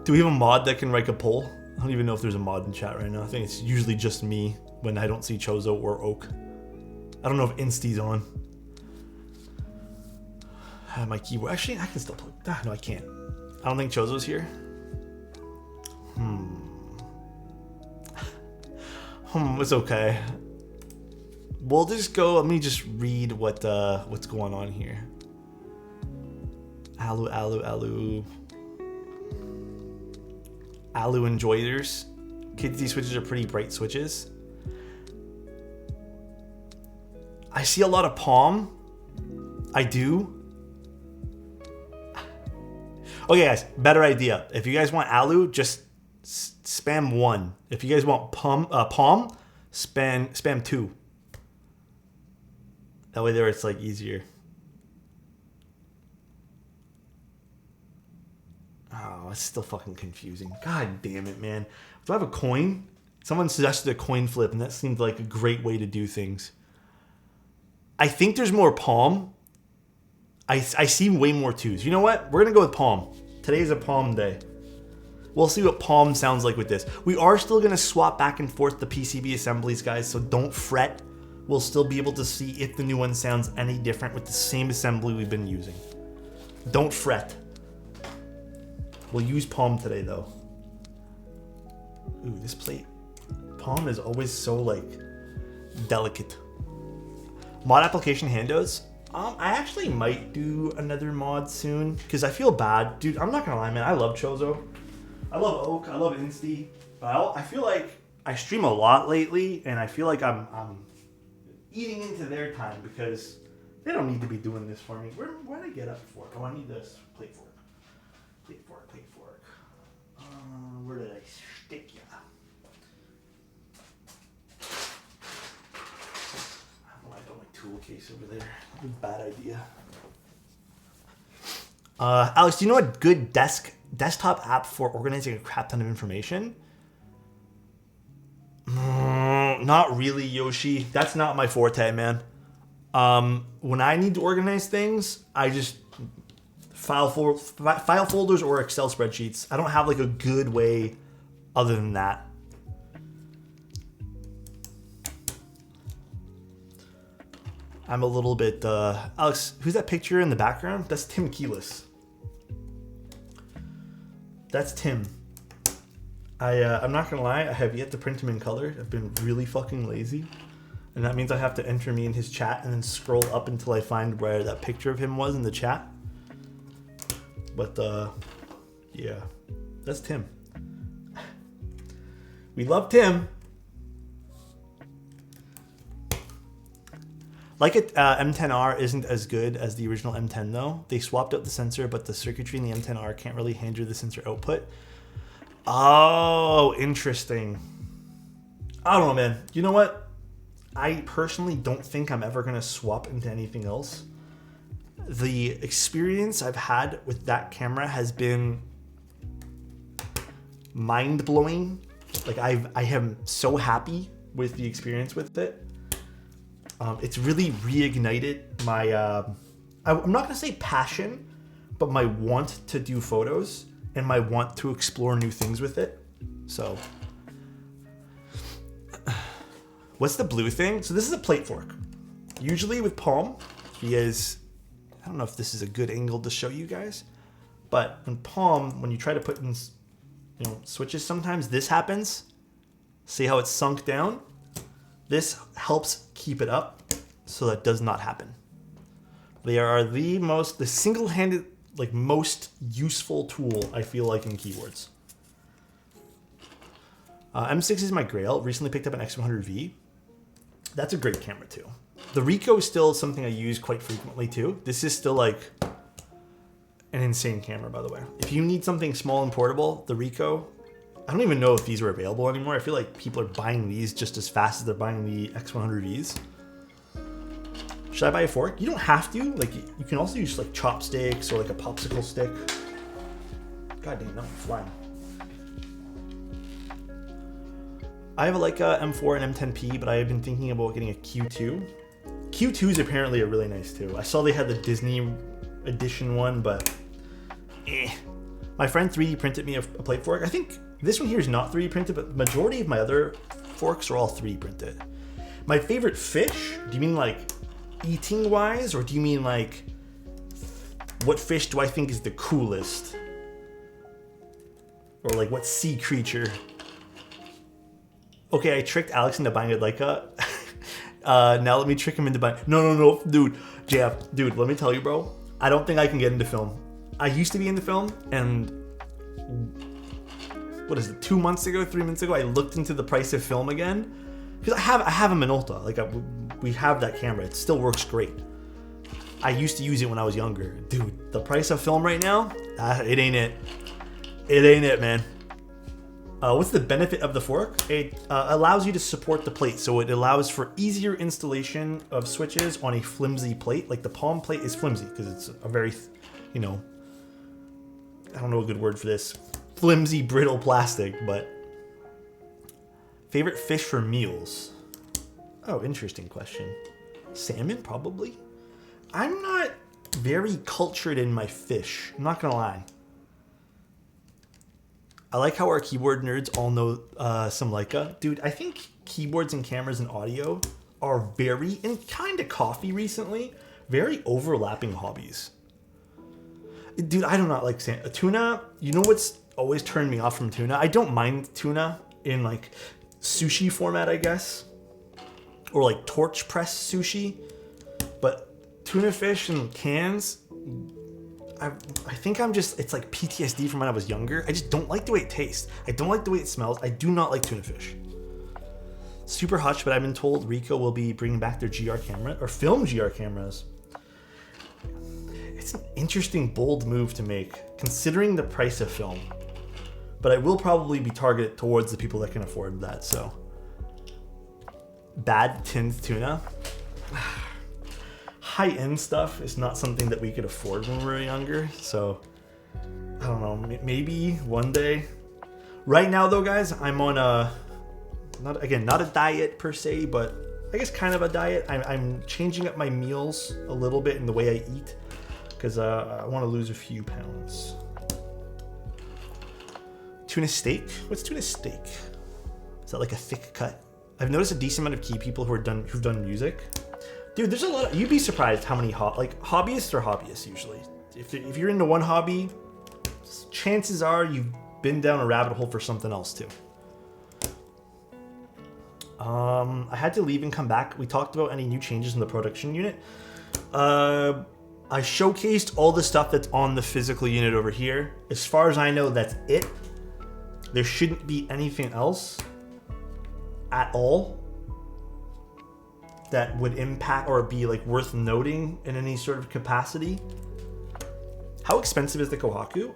Do we have a mod that can write a poll? I don't even know if there's a mod in chat right now. I think it's usually just me when I don't see Chozo or Oak. I don't know if Insty's on. My keyboard. Actually, I can still play. No, I can't. I don't think Chozo's here. It's okay. We'll just go. Let me just read what's going on here. Alu enjoyers. Kids, these switches are pretty bright switches. I see a lot of palm. I do. Okay, guys, better idea. If you guys want alu, just spam 1. If you guys want palm, spam 2. That way there it's like easier. Oh, it's still fucking confusing. God damn it, man. Do I have a coin? Someone suggested a coin flip, and that seemed like a great way to do things. I think there's more palm. I see way more 2s. You know what? We're going to go with palm. Today's a palm day. We'll see what palm sounds like with this. We are still going to swap back and forth the PCB assemblies, guys, so don't fret. We'll still be able to see if the new one sounds any different with the same assembly we've been using. Don't fret. We'll use palm today, though. Ooh, this plate. Palm is always so, like, delicate. Mod application handouts. I actually might do another mod soon because I feel bad. Dude, I'm not going to lie, man. I love Chozo. I love Oak. I love Insty. But I feel like I stream a lot lately, and I feel like I'm eating into their time because they don't need to be doing this for me. Where did I get up for? Oh, I need this plate fork. Plate fork. Where did I stick ya? I don't know why I got my tool case over there. Bad idea. Alex, do you know a good desktop app for organizing a crap ton of information? Not really, Yoshi. That's not my forte, man. When I need to organize things, I just file folders or Excel spreadsheets. I don't have like a good way other than that. I'm a little bit... Alex, who's that picture in the background? That's Tim Keelis. That's Tim. I'm not going to lie, I have yet to print him in color. I've been really fucking lazy. And that means I have to enter me in his chat and then scroll up until I find where that picture of him was in the chat. But, yeah. That's Tim. We love Tim. Like it, M10R isn't as good as the original M10 though. They swapped out the sensor, but the circuitry in the M10R can't really handle the sensor output. Oh, interesting. I don't know, man. You know what? I personally don't think I'm ever going to swap into anything else. The experience I've had with that camera has been mind-blowing. Like, I am so happy with the experience with it. It's really reignited my, I'm not going to say passion, but my want to do photos and my want to explore new things with it. So, what's the blue thing? So this is a plate fork. Usually with palm, because I don't know if this is a good angle to show you guys, but in palm, when you try to put in, switches, sometimes this happens. See how it's sunk down? This helps keep it up so that does not happen. They are the single-handed, like, most useful tool I feel like in keyboards. M6 is my grail. Recently picked up an X100V. That's a great camera too. The Ricoh is still something I use quite frequently too. This is still like an insane camera, by the way. If you need something small and portable, the Ricoh I don't even know if these are available anymore. I feel like people are buying these just as fast as they're buying the X100Vs. Should I buy a fork? You don't have to. Like, you can also use like chopsticks or like a popsicle stick. God dang, no, I'm flying. I have a Leica M4 and M10P, but I have been thinking about getting a Q2. Q2s apparently are really nice too. I saw they had the Disney edition one, but My friend 3D printed me a plate fork. I think this one here is not 3D printed, but the majority of my other forks are all 3D printed. My favorite fish, do you mean like eating wise, or do you mean like what fish do I think is the coolest? Or like what sea creature? Okay, I tricked Alex into buying a Leica. Now let me trick him into buying. No, dude, JF, dude, let me tell you, bro. I don't think I can get into film. I used to be into film, and what is it? 2 months ago, 3 months ago, I looked into the price of film again because I have a Minolta. Like we have that camera. It still works great. I used to use it when I was younger, dude. The price of film right now, it ain't it. It ain't it, man. What's the benefit of the fork? It allows you to support the plate, so it allows for easier installation of switches on a flimsy plate. Like the palm plate is flimsy because it's a very, you know, I don't know a good word for this, flimsy, brittle plastic. But favorite fish for meals? Oh, interesting question. Salmon, probably. I'm not very cultured in my fish. I'm not gonna lie. I like how our keyboard nerds all know some Leica. Dude, I think keyboards and cameras and audio are very, and kind of coffee recently, very overlapping hobbies. Dude, I do not like tuna. You know what's always turned me off from tuna? I don't mind tuna in like sushi format, I guess. Or like torch press sushi. But tuna fish in cans, I think I'm just, it's like PTSD from when I was younger. I just don't like the way it tastes. I don't like the way it smells. I do not like tuna fish. Super hush, but I've been told Ricoh will be bringing back their GR camera, or film GR cameras. It's an interesting, bold move to make, considering the price of film. But I will probably be targeted towards the people that can afford that, so. Bad tinned tuna. High-end stuff is not something that we could afford when we were younger, so I don't know, maybe one day. Right now though, guys, I'm on not a diet per se, but I guess kind of a diet. I'm changing up my meals a little bit in the way I eat because I want to lose a few pounds. Tuna steak? What's tuna steak? Is that like a thick cut? I've noticed a decent amount of key people who've done music. Dude, there's a lot of, you'd be surprised how many hobbyists are hobbyists usually. If you're into one hobby, chances are you've been down a rabbit hole for something else too. I had to leave and come back. We talked about any new changes in the production unit. I showcased all the stuff that's on the physical unit over here. As far as I know, that's it. There shouldn't be anything else at all that would impact or be like worth noting in any sort of capacity. How expensive is the Kohaku?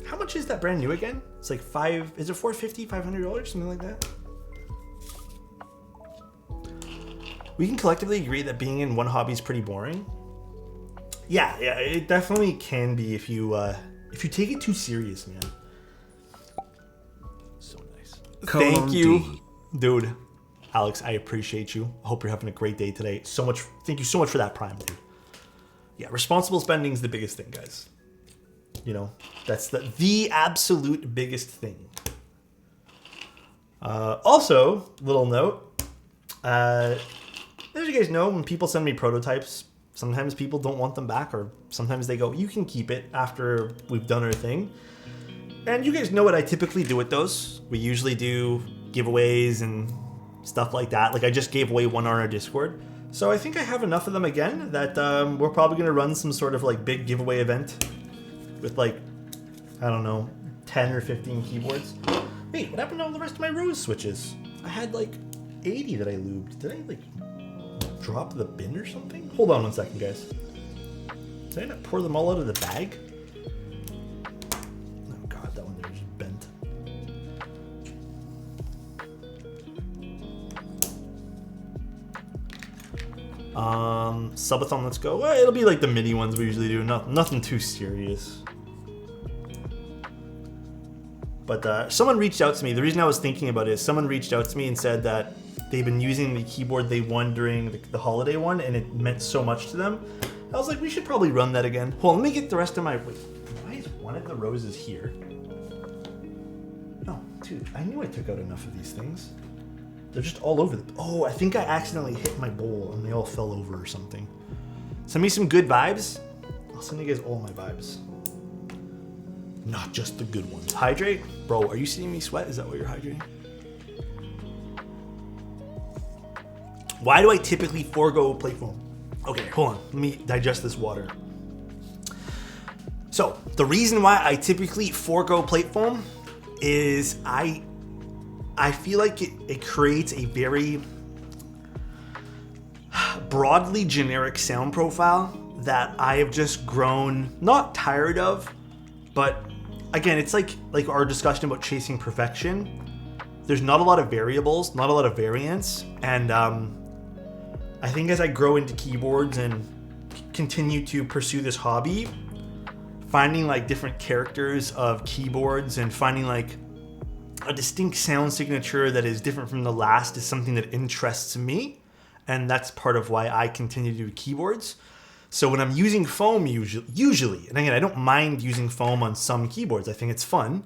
How much is that brand new again? It's like is it $450, $500, something like that? We can collectively agree that being in one hobby is pretty boring. Yeah, it definitely can be if you take it too serious, man. So nice. Thank you, dude. Alex, I appreciate you. I hope you're having a great day today. Thank you so much for that Prime, dude. Yeah, responsible spending is the biggest thing, guys. You know, that's the absolute biggest thing. Also, little note, as you guys know, when people send me prototypes, sometimes people don't want them back, or sometimes they go, you can keep it after we've done our thing. And you guys know what I typically do with those. We usually do giveaways and stuff like that. Like I just gave away one on our Discord. So I think I have enough of them again that we're probably going to run some sort of like big giveaway event with like, I don't know, 10 or 15 keyboards. Wait, what happened to all the rest of my Rose switches? I had like 80 that I lubed. Did I like drop the bin or something? Hold on one second, guys. Did I not pour them all out of the bag? Oh God, that one there is bent. Subathon, let's go. Well, it'll be like the mini ones we usually do. Nothing too serious. But someone reached out to me. The reason I was thinking about it is someone reached out to me and said that they've been using the keyboard they won during the holiday one, and it meant so much to them. I was like, we should probably run that again. Hold on, let me get the rest of my... Wait, why is one of the roses here? Oh, dude, I knew I took out enough of these things. They're just all over the... Oh, I think I accidentally hit my bowl and they all fell over or something. Send me some good vibes. I'll send you guys all my vibes. Not just the good ones. Hydrate? Bro, are you seeing me sweat? Is that why you're hydrating? Why do I typically forego plate foam? Okay, hold on. Let me digest this water. So, the reason why I typically forego plate foam is I feel like it creates a very broadly generic sound profile that I have just grown not tired of, but again, it's like our discussion about chasing perfection. There's not a lot of variables, not a lot of variance, and I think as I grow into keyboards and continue to pursue this hobby, finding like different characters of keyboards and finding like a distinct sound signature that is different from the last is something that interests me, and that's part of why I continue to do keyboards. So when I'm using foam usually, and again, I don't mind using foam on some keyboards, I think it's fun,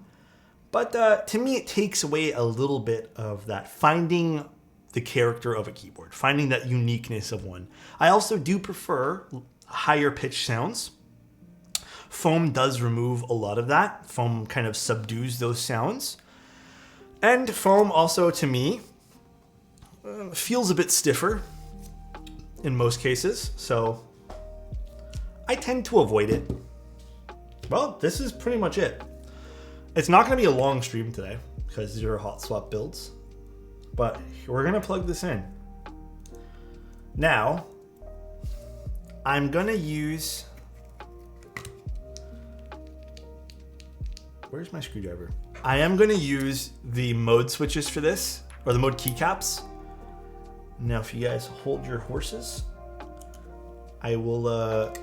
but to me it takes away a little bit of that finding the character of a keyboard, finding that uniqueness of one. I also do prefer higher pitch sounds. Foam does remove a lot of that. Foam kind of subdues those sounds. And foam also, to me, feels a bit stiffer in most cases, so I tend to avoid it. Well, this is pretty much it. It's not going to be a long stream today because these are hot swap builds, but we're going to plug this in. Now, I'm going to use... Where's my screwdriver? I am going to use the mode switches for this, or the mode keycaps. Now, if you guys hold your horses, I will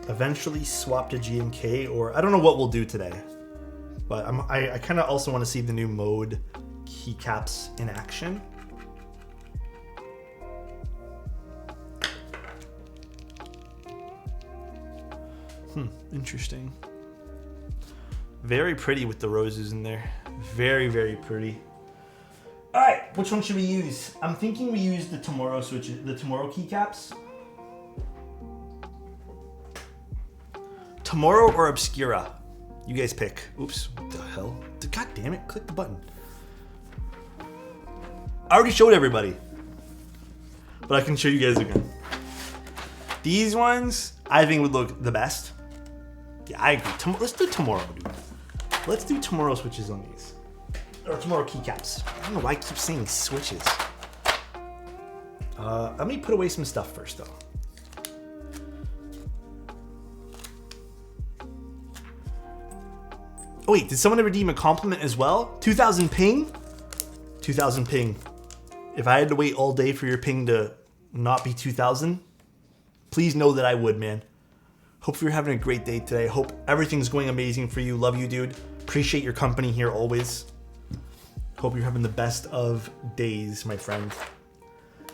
eventually swap to GMK, or I don't know what we'll do today, but I kind of also want to see the new mode keycaps in action. Interesting. Very pretty with the roses in there. Very, very pretty. All right, which one should we use? I'm thinking we use the Tomorrow switches, the Tomorrow keycaps. Tomorrow or Obscura? You guys pick. Oops, what the hell? God damn it, click the button. I already showed everybody, but I can show you guys again. These ones, I think would look the best. Yeah, I agree. Let's do Tomorrow, dude. Let's do Tomorrow switches on these. Or Tomorrow keycaps. I don't know why I keep saying switches. Let me put away some stuff first, though. Oh, wait, did someone redeem a compliment as well? 2,000 ping? 2,000 ping. If I had to wait all day for your ping to not be 2,000, please know that I would, man. Hope you're having a great day today. Hope everything's going amazing for you. Love you, dude. Appreciate your company here always. Hope you're having the best of days, my friend.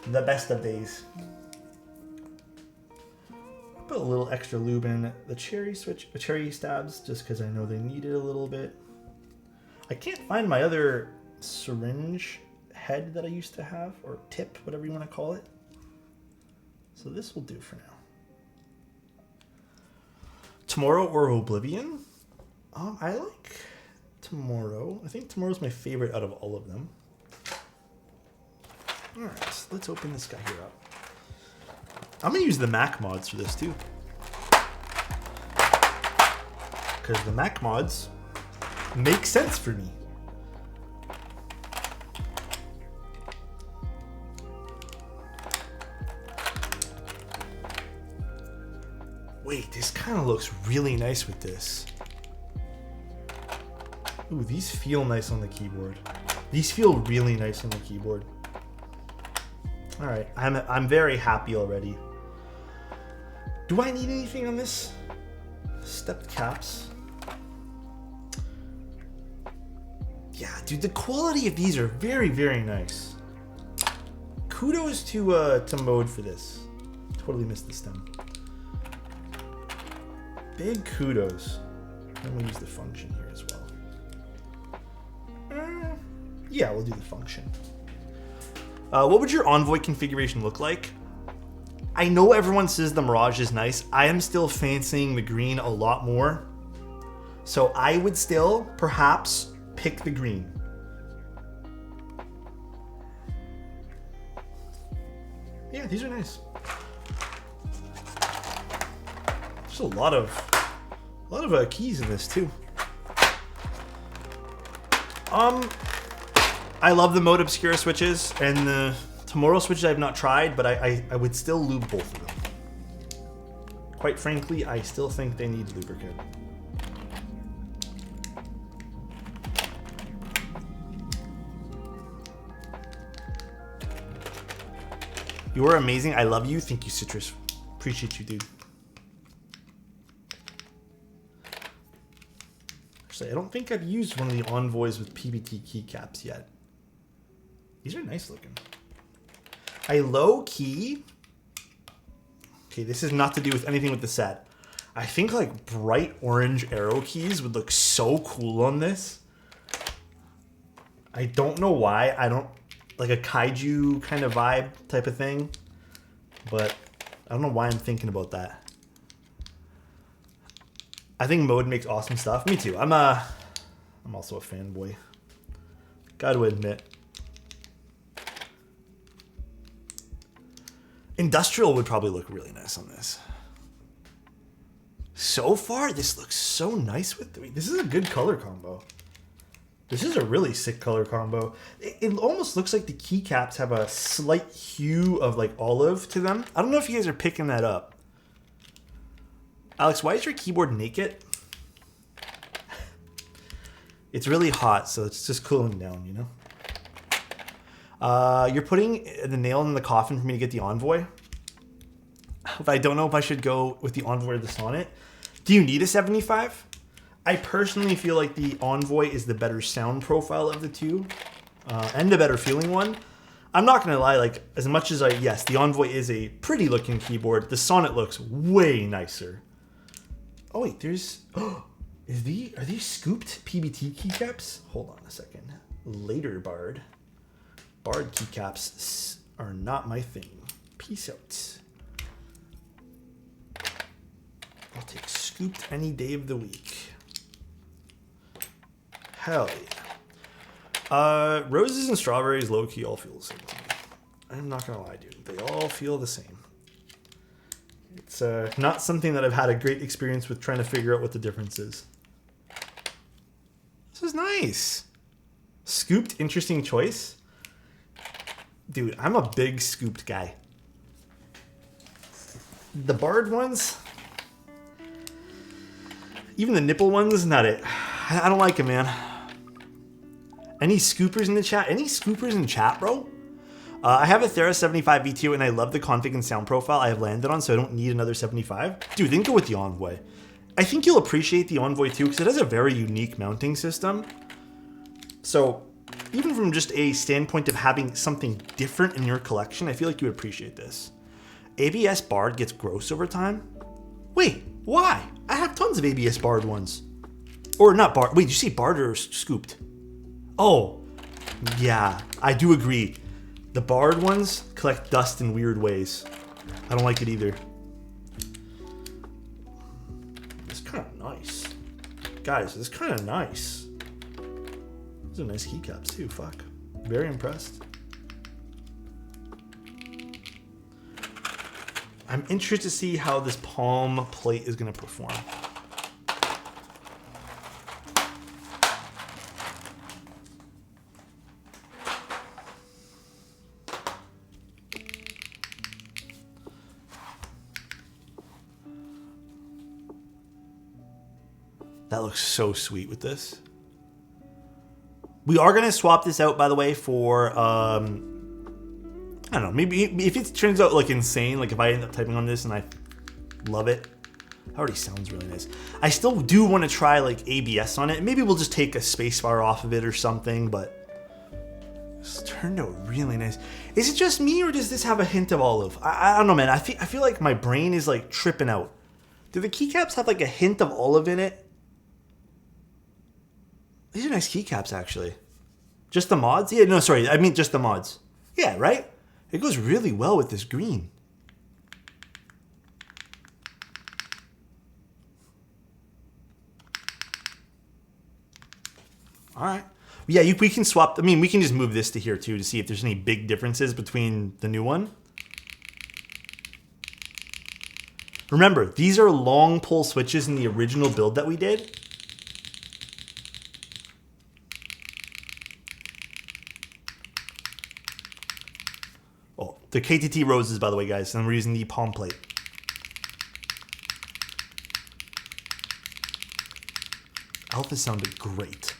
The best of days. Put a little extra lube in the cherry stabs just because I know they need it a little bit. I can't find my other syringe head that I used to have, or tip, whatever you want to call it. So this will do for now. Tomorrow or Oblivion? I like Tomorrow. I think Tomorrow's my favorite out of all of them. Alright, let's open this guy here up. I'm going to use the Mac mods for this too. Because the Mac mods make sense for me. Wait, this kind of looks really nice with this. Ooh, these feel nice on the keyboard. These feel really nice on the keyboard. All right, I'm very happy already. Do I need anything on this? Stepped caps. Yeah, dude, the quality of these are very, very nice. Kudos to Mode for this. Totally missed the stem. Big kudos. And we'll use the function here as well. Yeah, we'll do the function. What would your Envoy configuration look like? I know everyone says the Mirage is nice. I am still fancying the green a lot more. So I would still, perhaps, pick the green. Yeah, these are nice. There's a lot of keys in this too. I love the Mode Obscura switches, and the Tomorrow switches I've not tried, but I would still lube both of them. Quite frankly, I still think they need lubricant. You are amazing. I love you. Thank you, Citrus. Appreciate you, dude. Actually, I don't think I've used one of the Envoys with PBT keycaps yet. These are nice looking. I low-key... Okay, this is not to do with anything with the set. I think like bright orange arrow keys would look so cool on this. I don't know why. I don't... Like a kaiju kind of vibe type of thing. But I don't know why I'm thinking about that. I think Mode makes awesome stuff. Me too. I'm also a fanboy. Gotta admit. Industrial would probably look really nice on this. So far, this looks so nice with the... This is a good color combo. This is a really sick color combo. It almost looks like the keycaps have a slight hue of like olive to them. I don't know if you guys are picking that up. Alex, why is your keyboard naked? It's really hot, so it's just cooling down, you know? You're putting the nail in the coffin for me to get the Envoy. But I don't know if I should go with the Envoy or the Sonnet. Do you need a 75? I personally feel like the Envoy is the better sound profile of the two. And the better feeling one. I'm not going to lie, like, as much as yes, the Envoy is a pretty looking keyboard, the Sonnet looks way nicer. Oh wait, there's... are these scooped PBT keycaps? Hold on a second. Later, Bard. Bard keycaps are not my thing. Peace out. I'll take scooped any day of the week. Hell yeah. Roses and strawberries low-key all feel the same to me. I'm not gonna lie, dude. They all feel the same. It's not something that I've had a great experience with trying to figure out what the difference is. This is nice. Scooped, interesting choice. Dude, I'm a big scooped guy. The Bard ones, even the nipple ones, not it. I don't like them, man. Any scoopers in the chat? Any scoopers in chat, bro? I have a Thera 75 V2 and I love the config and sound profile I have landed on, so I don't need another 75. Dude, then go with the Envoy. I think you'll appreciate the Envoy too, because it has a very unique mounting system. So, even from just a standpoint of having something different in your collection, I feel like you would appreciate this. ABS Bard gets gross over time? Wait, why? I have tons of ABS Bard ones. Or not Bard. Wait, did you say Bard or scooped? Oh, yeah, I do agree. The Bard ones collect dust in weird ways. I don't like it either. It's kind of nice. Guys, it's kind of nice. These are nice keycaps too, fuck. Very impressed. I'm interested to see how this palm plate is going to perform. That looks so sweet with this. We are going to swap this out, by the way, for, I don't know, maybe if it turns out like insane, like if I end up typing on this and I Love it. Already sounds really nice. I still do want to try like ABS on it. Maybe we'll just take a spacebar off of it or something, but it's turned out really nice. Is it just me or does this have a hint of olive? I don't know, man. I feel like my brain is like tripping out. Do the keycaps have like a hint of olive in it? These are nice keycaps, actually. Just the mods? Yeah, no, sorry. I mean just the mods. Yeah, right? It goes really well with this green. All right. Yeah, we can swap. I mean, we can just move this to here too to see if there's any big differences between the new one. Remember, these are long pull switches in the original build that we did. Oh, the KTT roses, by the way, guys, and we're using the palm plate. Alpha sounded great.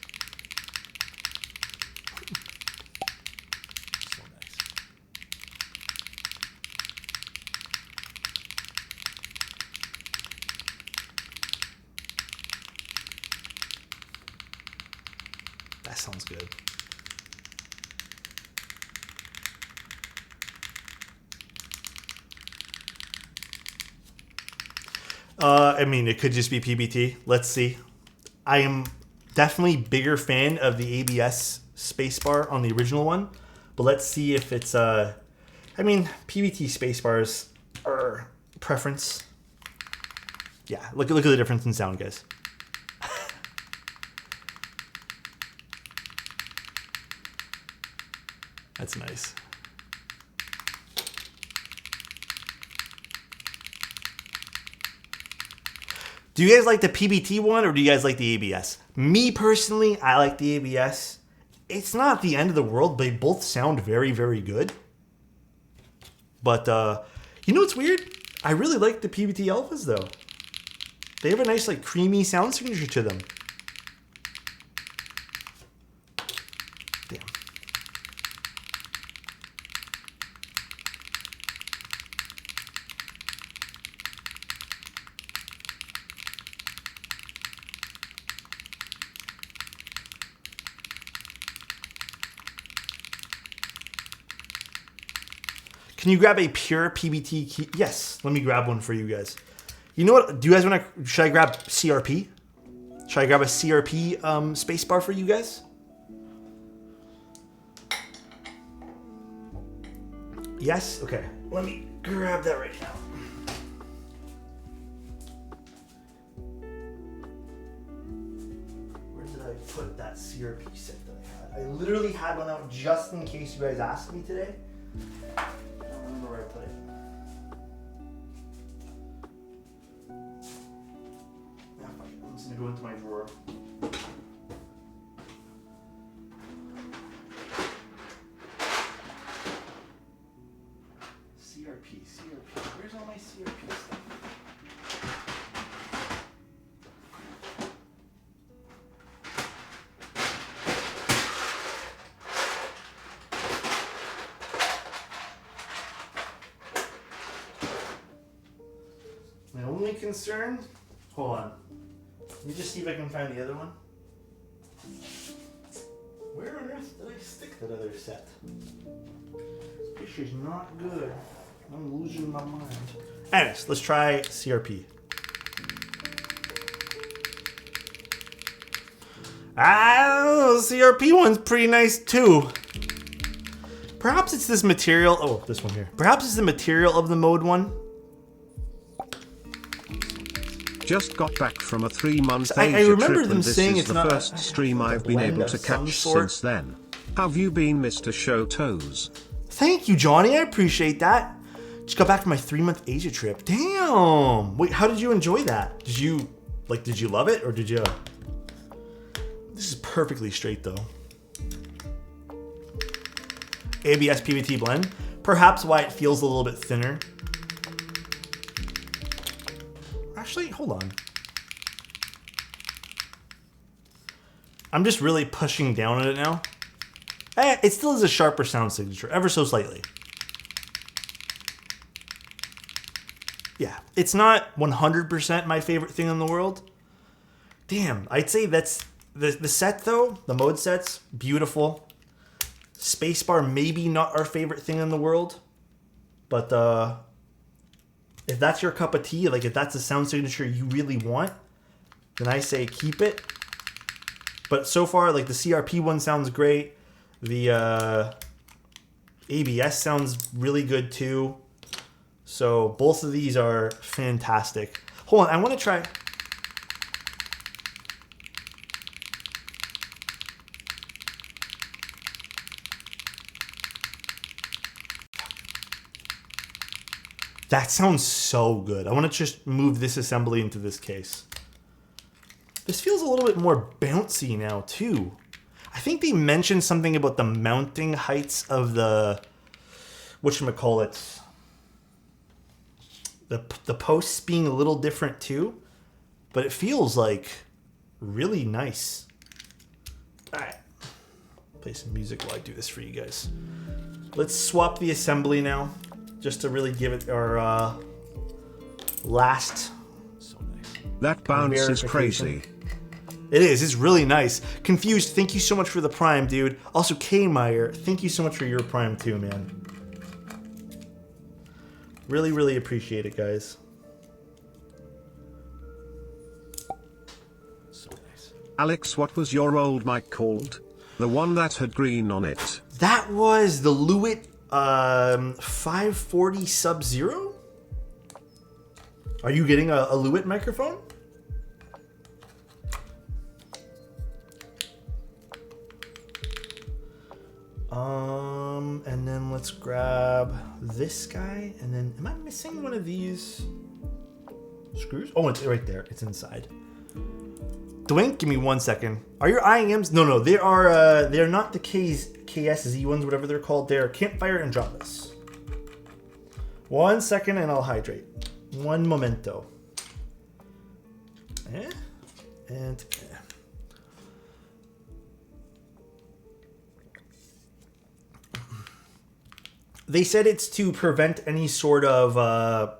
So nice. That sounds good. I mean, it could just be PBT. Let's see. I am definitely bigger fan of the ABS spacebar on the original one, but let's see if it's I mean, PBT spacebars are preference. Yeah, look at the difference in sound, guys. That's nice. Do you guys like the PBT one or do you guys like the ABS? Me personally, I like the ABS. It's not the end of the world. They both sound very, very good. But you know what's weird? I really like the PBT Alphas though. They have a nice like creamy sound signature to them. Damn. Can you grab a pure PBT key? Yes, let me grab one for you guys. You know what? Do you guys want to? Should I grab CRP? Should I grab a CRP spacebar for you guys? Yes. Okay. Let me grab that right now. Where did I put that CRP set that I had? I literally had one out just in case you guys asked me today. I don't remember where I put it. I'm just gonna go into my drawer. CRP. Where's all my CRP stuff? My only concern, hold on. Let me just see if I can find the other one. Where on earth did I stick that other set? This is not good. I'm losing my mind. Anyways, let's try CRP. CRP one's pretty nice too. Perhaps it's this material. Oh, this one here. Perhaps it's the material of the mode one. Just got back from a 3-month I Asia remember trip them and this saying is it's the not first stream I've been able to catch since then. Have you been, Mr. Show Toes? Thank you, Johnny. I appreciate that. Just got back from my 3-month Asia trip. Damn. Wait, how did you enjoy that? Did you love it or did you? This is perfectly straight though. ABS PBT blend. Perhaps why it feels a little bit thinner. Actually, hold on. I'm just really pushing down on it now. It still has a sharper sound signature, ever so slightly. Yeah, it's not 100% my favorite thing in the world. Damn, I'd say that's the set though. The mode set's beautiful. Spacebar maybe not our favorite thing in the world, but if that's your cup of tea, like if that's a sound signature you really want, then I say keep it. But so far, like the CRP one sounds great. The ABS sounds really good too. So both of these are fantastic. Hold on, I want to try. That sounds so good. I want to just move this assembly into this case. This feels a little bit more bouncy now too. I think they mentioned something about the mounting heights of the, whatchamacallit, the posts being a little different too, but it feels like really nice. All right, play some music while I do this for you guys. Let's swap the assembly now, just to really give it our last. So nice. That bounce is crazy. It is. It's really nice. Confused, thank you so much for the Prime, dude. Also, K-Meyer, thank you so much for your Prime too, man. Really, really appreciate it, guys. So nice. Alex, what was your old mic called? The one that had green on it. That was the Lewitt 540 Sub-Zero? Are you getting a Lewitt microphone? And then let's grab this guy, and then am I missing one of these screws? Oh, it's right there. It's inside. Dwayne, give me 1 second. Are your IEMs? No, they are. They're not the KSZ ones, whatever they're called. They're Campfire and Dropless. 1 second, and I'll hydrate. One momento. And. They said it's to prevent any sort of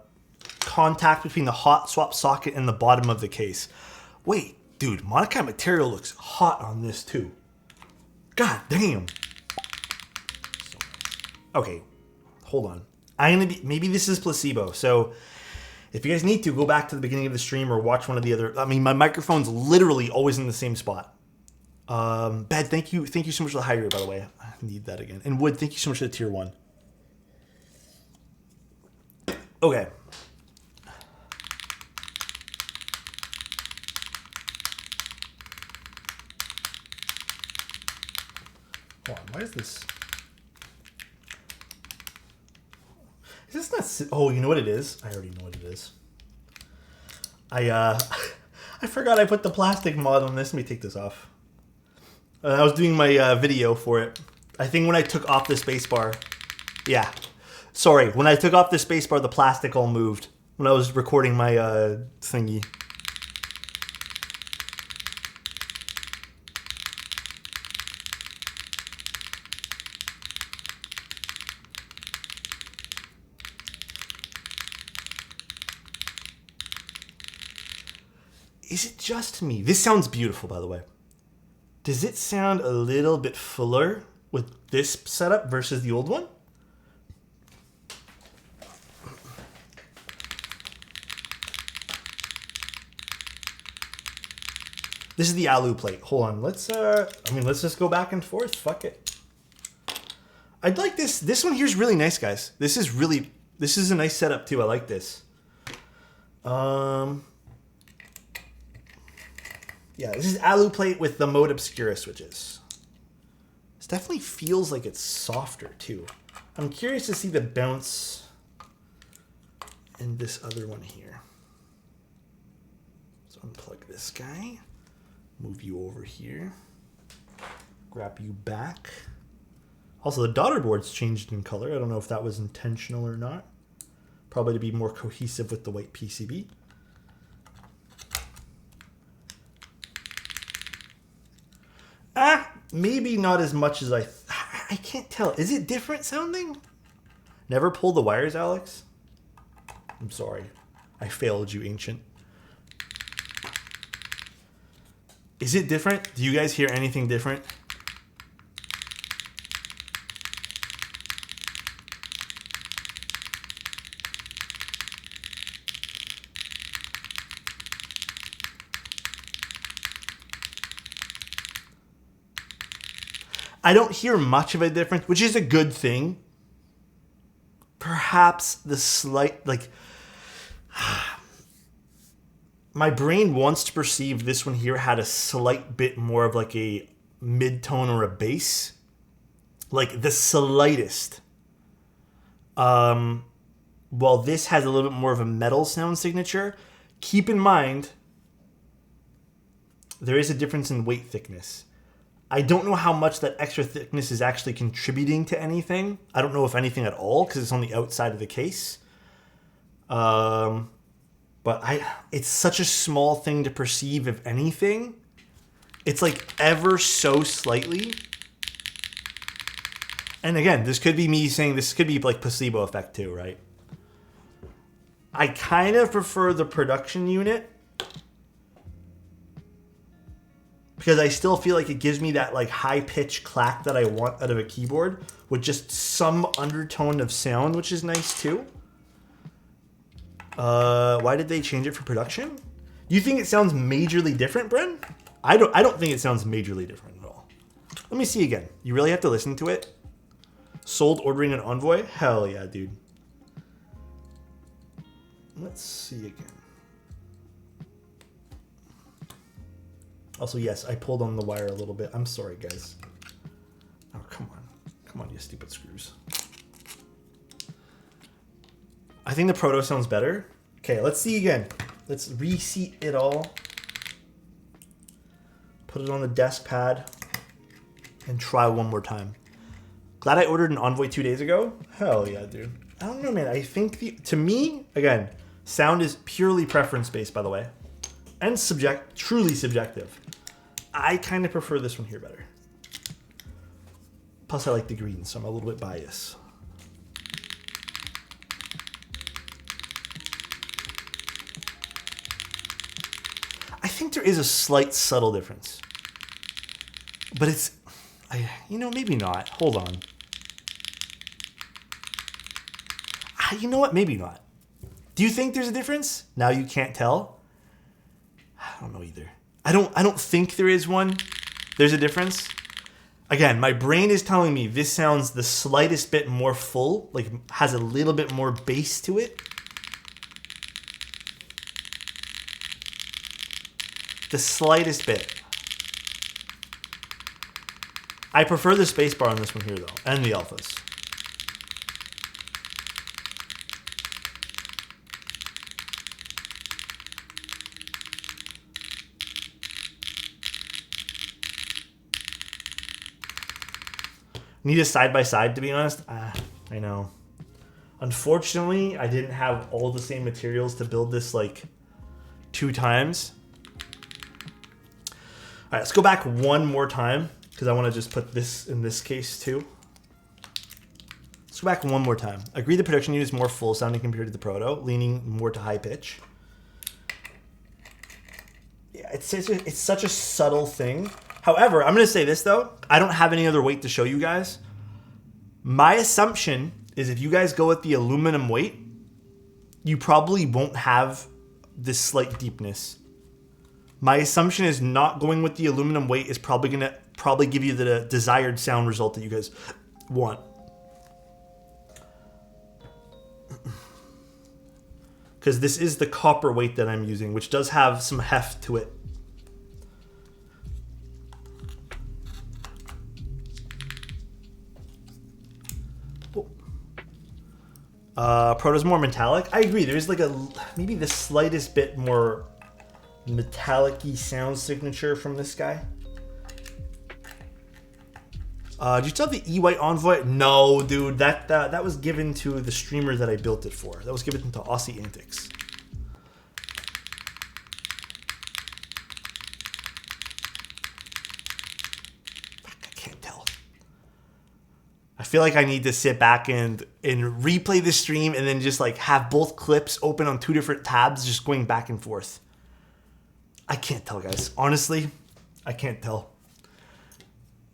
contact between the hot swap socket and the bottom of the case. Wait, dude, monochrome material looks hot on this too. God damn. Okay, hold on. Maybe this is placebo. So if you guys need to, go back to the beginning of the stream or watch one of the other. I mean, my microphone's literally always in the same spot. Bed, thank you so much for the hydrate, by the way. I need that again. And Wood, thank you so much for the tier 1. Okay. Hold on, why is this? Is this not? Oh, you know what it is? I already know what it is. I forgot I put the plastic mod on this. Let me take this off. I was doing my video for it. I think when I took off the spacebar, yeah. Sorry, when I took off the spacebar, the plastic all moved when I was recording my thingy. Is it just me? This sounds beautiful, by the way. Does it sound a little bit fuller with this setup versus the old one? This is the alu plate. Hold on. Let's just go back and forth. Fuck it. I'd like this. This one here is really nice, guys. This is a nice setup too. I like this. Yeah, this is alu plate with the mode obscura switches. This definitely feels like it's softer too. I'm curious to see the bounce in this other one here. So unplug this guy. Move you over here. Grab you back. Also, the daughter board's changed in color. I don't know if that was intentional or not. Probably to be more cohesive with the white PCB. Maybe not as much as I can't tell. Is it different sounding? Never pull the wires, Alex? I'm sorry. I failed you, Ancient. Is it different? Do you guys hear anything different? I don't hear much of a difference, which is a good thing. Perhaps the slight, like, my brain wants to perceive this one here had a slight bit more of like a mid-tone or a bass. Like the slightest. While this has a little bit more of a metal sound signature, keep in mind, there is a difference in weight thickness. I don't know how much that extra thickness is actually contributing to anything. I don't know if anything at all, because it's on the outside of the case. But it's such a small thing to perceive, if anything. It's like ever so slightly. And again, this could be me saying, this could be like placebo effect too, right? I kind of prefer the production unit, because I still feel like it gives me that like high pitch clack that I want out of a keyboard with just some undertone of sound, which is nice too. Why did they change it for production? You think it sounds majorly different, Bren? I don't think it sounds majorly different at all. Let me see again. You really have to listen to it. Sold ordering an Envoy? Hell yeah, dude. Let's see again. Also, yes, I pulled on the wire a little bit. I'm sorry, guys. Oh, come on. Come on, you stupid screws. I think the Proto sounds better. Okay, let's see again. Let's reseat it all. Put it on the desk pad. And try one more time. Glad I ordered an Envoy 2 days ago. Hell yeah, dude. I don't know, man. I think, to me, again, sound is purely preference-based, by the way. And truly subjective. I kind of prefer this one here better. Plus, I like the green, so I'm a little bit biased. I think there is a slight subtle difference. But it's, maybe not. Hold on. You know what? Maybe not. Do you think there's a difference? Now you can't tell? I don't know either. I don't think there is one. There's a difference. Again, my brain is telling me this sounds the slightest bit more full, like has a little bit more bass to it. The slightest bit. I prefer the spacebar on this one here though, and the alphas. Need a side-by-side, to be honest. I know. Unfortunately, I didn't have all the same materials to build this, like, 2 times. All right, let's go back one more time, because I want to just put this in this case, too. Let's go back one more time. Agree the production unit is more full-sounding compared to the Proto, leaning more to high pitch. Yeah, it's such a subtle thing. However, I'm going to say this, though. I don't have any other weight to show you guys. My assumption is if you guys go with the aluminum weight, you probably won't have this slight deepness. My assumption is not going with the aluminum weight is probably going to give you the desired sound result that you guys want. Because this is the copper weight that I'm using, which does have some heft to it. Proto's more metallic. I agree. There's like maybe the slightest bit more metallic-y sound signature from this guy. Do you still have the E-White Envoy? No, dude. That was given to the streamer that I built it for. That was given to Aussie Antics. I can't tell. I feel like I need to sit back and replay the stream and then just like have both clips open on 2 different tabs, just going back and forth. I can't tell, guys. Honestly, I can't tell.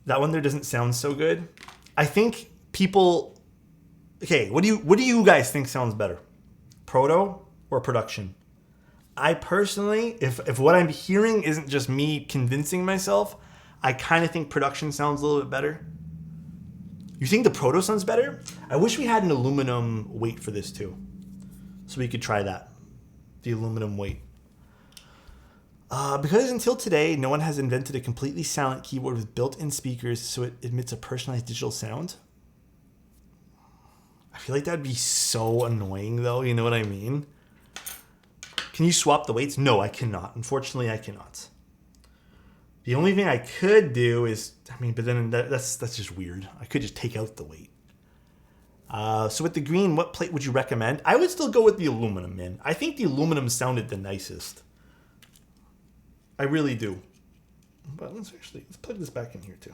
That one there doesn't sound so good. I think people... Okay, what do you guys think sounds better? Proto or production? I personally, if what I'm hearing isn't just me convincing myself, I kind of think production sounds a little bit better. You think the Proto sounds better? I wish we had an aluminum weight for this too. So we could try that. The aluminum weight. Because until today, no one has invented a completely silent keyboard with built-in speakers so it emits a personalized digital sound. I feel like that'd be so annoying though, you know what I mean? Can you swap the weights? No, I cannot. Unfortunately, I cannot. The only thing I could do is, I mean, but then that's just weird. I could just take out the weight. So with the green, what plate would you recommend? I would still go with the aluminum, man. I think the aluminum sounded the nicest. I really do. But let's plug this back in here too.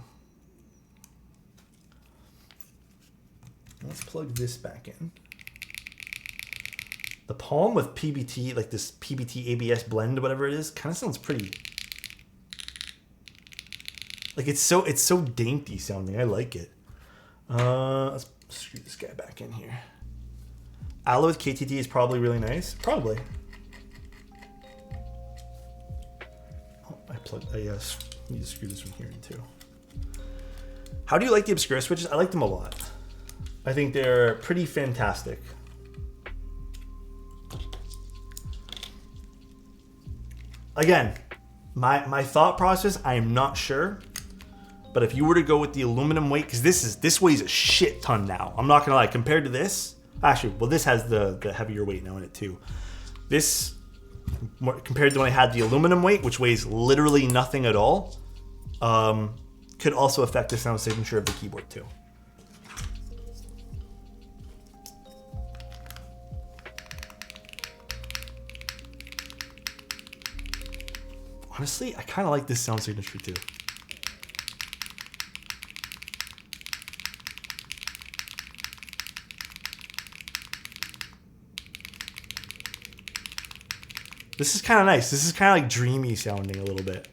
Let's plug this back in. The Palm with PBT, like this PBT ABS blend, whatever it is, kind of sounds pretty. Like it's so dainty sounding. I like it. Let's screw this guy back in here. Aloe with KTT is probably really nice. Probably. Oh, I need to screw this from here in too. How do you like the Obscura switches? I like them a lot. I think they're pretty fantastic. Again, my thought process, I am not sure. But if you were to go with the aluminum weight, because this weighs a shit ton now. I'm not gonna lie, compared to this, actually, well, this has the heavier weight now in it too. This, compared to when I had the aluminum weight, which weighs literally nothing at all, could also affect the sound signature of the keyboard too. Honestly, I kind of like this sound signature too. This is kind of nice. This is kind of like dreamy sounding a little bit.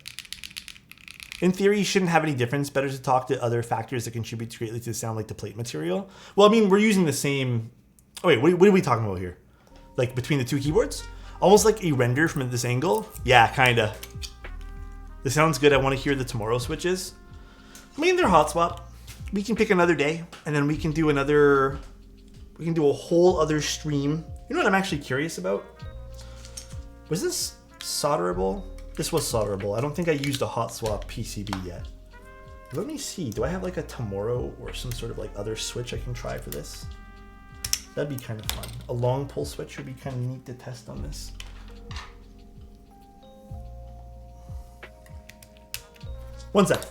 In theory, you shouldn't have any difference. Better to talk to other factors that contribute greatly to the sound, like the plate material. Well, I mean, we're using the same... Oh, wait, what are we talking about here? Like between the 2 keyboards? Almost like a render from this angle? Yeah, kind of. This sounds good. I want to hear the Tomorrow switches. I mean, they're hot swap. We can pick another day, and then we can do another... We can do a whole other stream. You know what I'm actually curious about? Was this solderable? This was solderable. I don't think I used a hot swap PCB yet. Let me see. Do I have like a Tomorrow or some sort of like other switch I can try for this? That'd be kind of fun. A long pull switch would be kind of neat to test on this. One sec.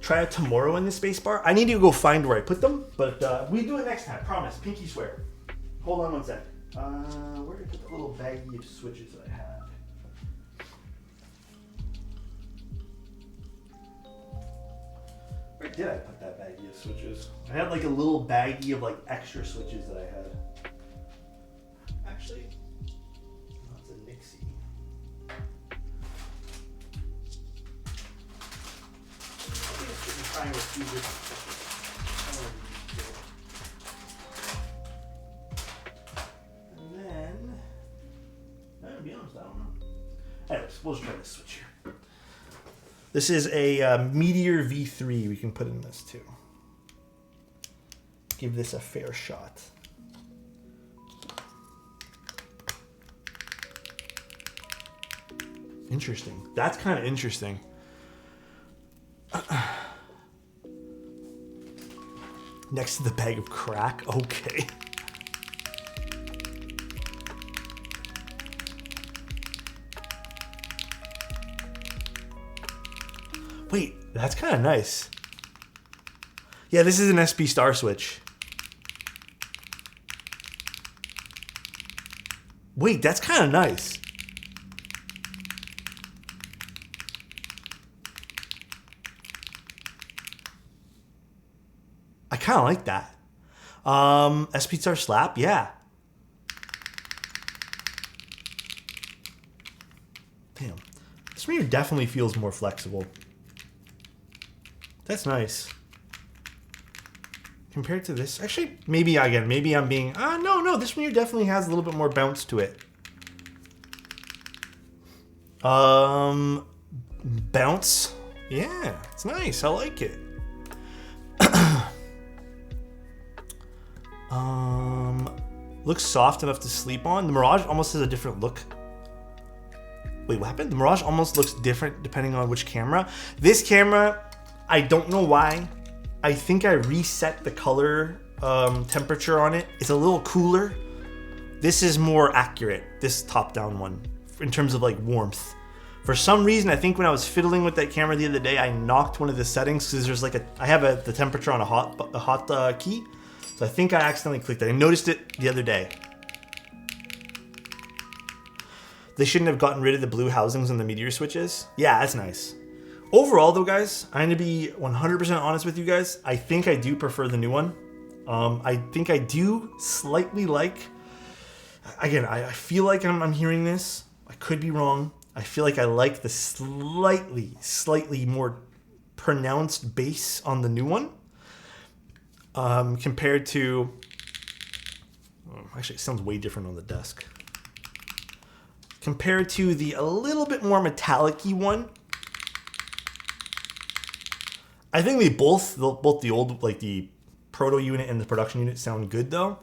Try a Tomorrow in the spacebar. I need to go find where I put them, but we do it next time. Promise. Pinky swear. Hold on one sec. Where did I put the little baggie of switches that I had? Where did I put that baggie of switches? I had like a little baggie of like extra switches that I had. Actually, that's a Nixie. I think it's trying to see this. Anyways, we'll just try this switch here. This is a Meteor V3 we can put in this too. Give this a fair shot. Interesting. That's kind of interesting. Next to the bag of crack. Okay. Wait, that's kind of nice. Yeah, this is an SP star switch. Wait, that's kind of nice. kind of like that. SPStar slap, yeah. Damn. This mirror definitely feels more flexible. That's nice. Compared to this, actually, maybe again, maybe I'm being, no, this mirror definitely has a little bit more bounce to it. Bounce, yeah, it's nice. I like it. Looks soft enough to sleep on. The Mirage almost has a different look. Wait, what happened? The Mirage almost looks different depending on which camera. This camera, I don't know why. I think I reset the color temperature on it. It's a little cooler. This is more accurate, this top-down one, in terms of like warmth. For some reason, I think when I was fiddling with that camera the other day, I knocked one of the settings because there's like I have the temperature on a hot key. So I think I accidentally clicked it. I noticed it the other day. They shouldn't have gotten rid of the blue housings on the meteor switches. Yeah, that's nice. Overall though, guys, I'm gonna be 100% honest with you guys. I think I do prefer the new one. I think I do slightly like, again, I feel like I'm hearing this. I could be wrong. I feel like I like the slightly more pronounced bass on the new one. Compared to, actually it sounds way different on the desk. Compared to the a little bit more metallic-y one. I think they both the old, like the proto unit and the production unit sound good though.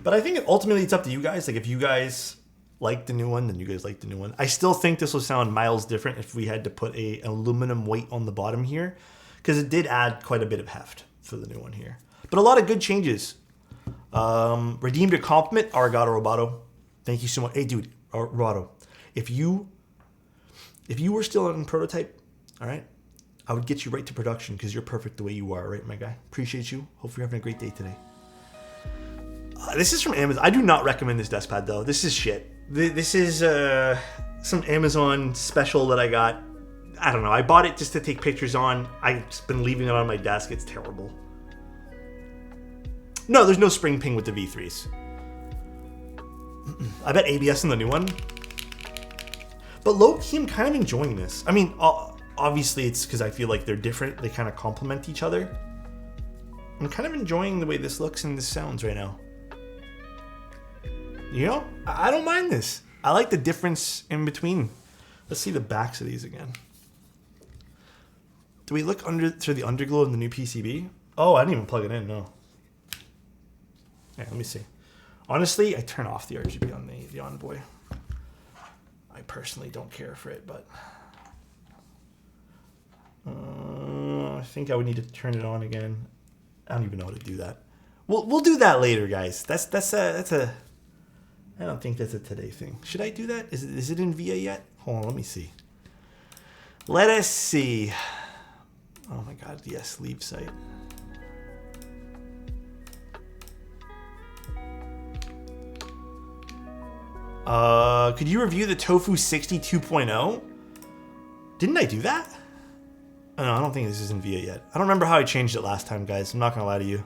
But I think ultimately it's up to you guys. Like if you guys like the new one, then you guys like the new one. I still think this will sound miles different if we had to put an aluminum weight on the bottom here, because it did add quite a bit of heft for the new one here. But a lot of good changes. Redeemed a compliment, Arigato Roboto. Thank you so much. Hey, dude, Roboto, if you were still on prototype, all right, I would get you right to production because you're perfect the way you are, right, my guy? Appreciate you. Hope you're having a great day today. This is from Amazon. I do not recommend this desk pad, though. This is shit. This is some Amazon special that I got. I don't know. I bought it just to take pictures on. I've just been leaving it on my desk. It's terrible. No, there's no spring ping with the V3s. I bet ABS in the new one. But low-key, I'm kind of enjoying this. I mean, obviously it's because I feel like they're different. They kind of complement each other. I'm kind of enjoying the way this looks and this sounds right now. You know, I don't mind this. I like the difference in between. Let's see the backs of these again. Do we look through the underglow of the new PCB? Oh, I didn't even plug it in, no. Yeah, let me see. Honestly, I turn off the RGB on the Envoy. I personally don't care for it, but I think I would need to turn it on again. I don't even know how to do that. We'll do that later, guys. That's a. I don't think that's a today thing. Should I do that? Is it in VA yet? Hold on, let me see. Let us see. Oh my God, yes, leave site. Could you review the Tofu 60 2.0? Didn't I do that? Oh, no, I don't think this is in VA yet. I don't remember how I changed it last time, guys. I'm not gonna lie to you.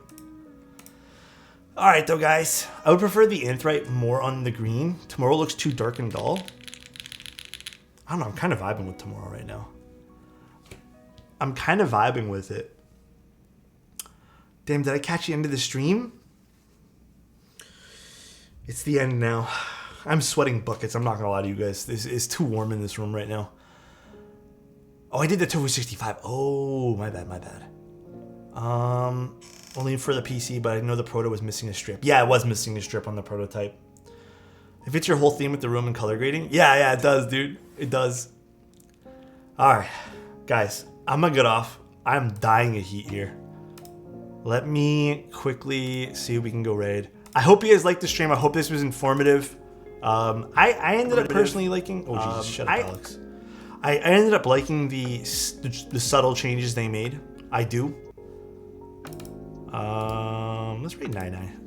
All right, though, guys. I would prefer the Anthrite more on the green. Tomorrow looks too dark and dull. I don't know. I'm kind of vibing with Tomorrow right now. I'm kind of vibing with it. Damn, did I catch the end of the stream? It's the end now. I'm sweating buckets. I'm not going to lie to you guys. This is too warm in this room right now. Oh, I did the Tofu 65. Oh, my bad, my bad. Only for the PC, but I know the Proto was missing a strip. Yeah, it was missing a strip on the prototype. It fits your whole theme with the room and color grading? Yeah, it does, dude. It does. All right, guys, I'm going to get off. I'm dying of heat here. Let me quickly see if we can go raid. I hope you guys liked the stream. I hope this was informative. I ended up personally liking... Oh, Jesus, shut up, Alex. I ended up liking the subtle changes they made. I do. Let's read 99.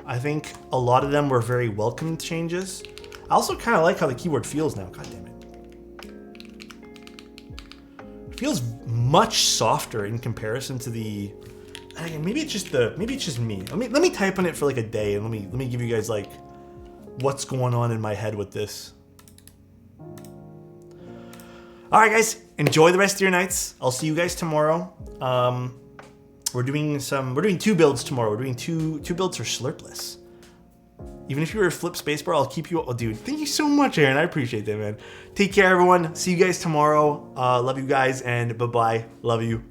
I think a lot of them were very welcome changes. I also kind of like how the keyboard feels now. God damn it. It feels much softer in comparison to the again, maybe it's just me. Let me type on it for like a day, and let me give you guys like what's going on in my head with this. All right, guys, enjoy the rest of your nights. I'll see you guys tomorrow. We're doing 2 builds tomorrow. We're doing two builds for Slurpless. Even if you were a flip spacebar, I'll keep you. Oh, dude, thank you so much, Aaron. I appreciate that, man. Take care, everyone. See you guys tomorrow. Love you guys, and bye-bye. Love you.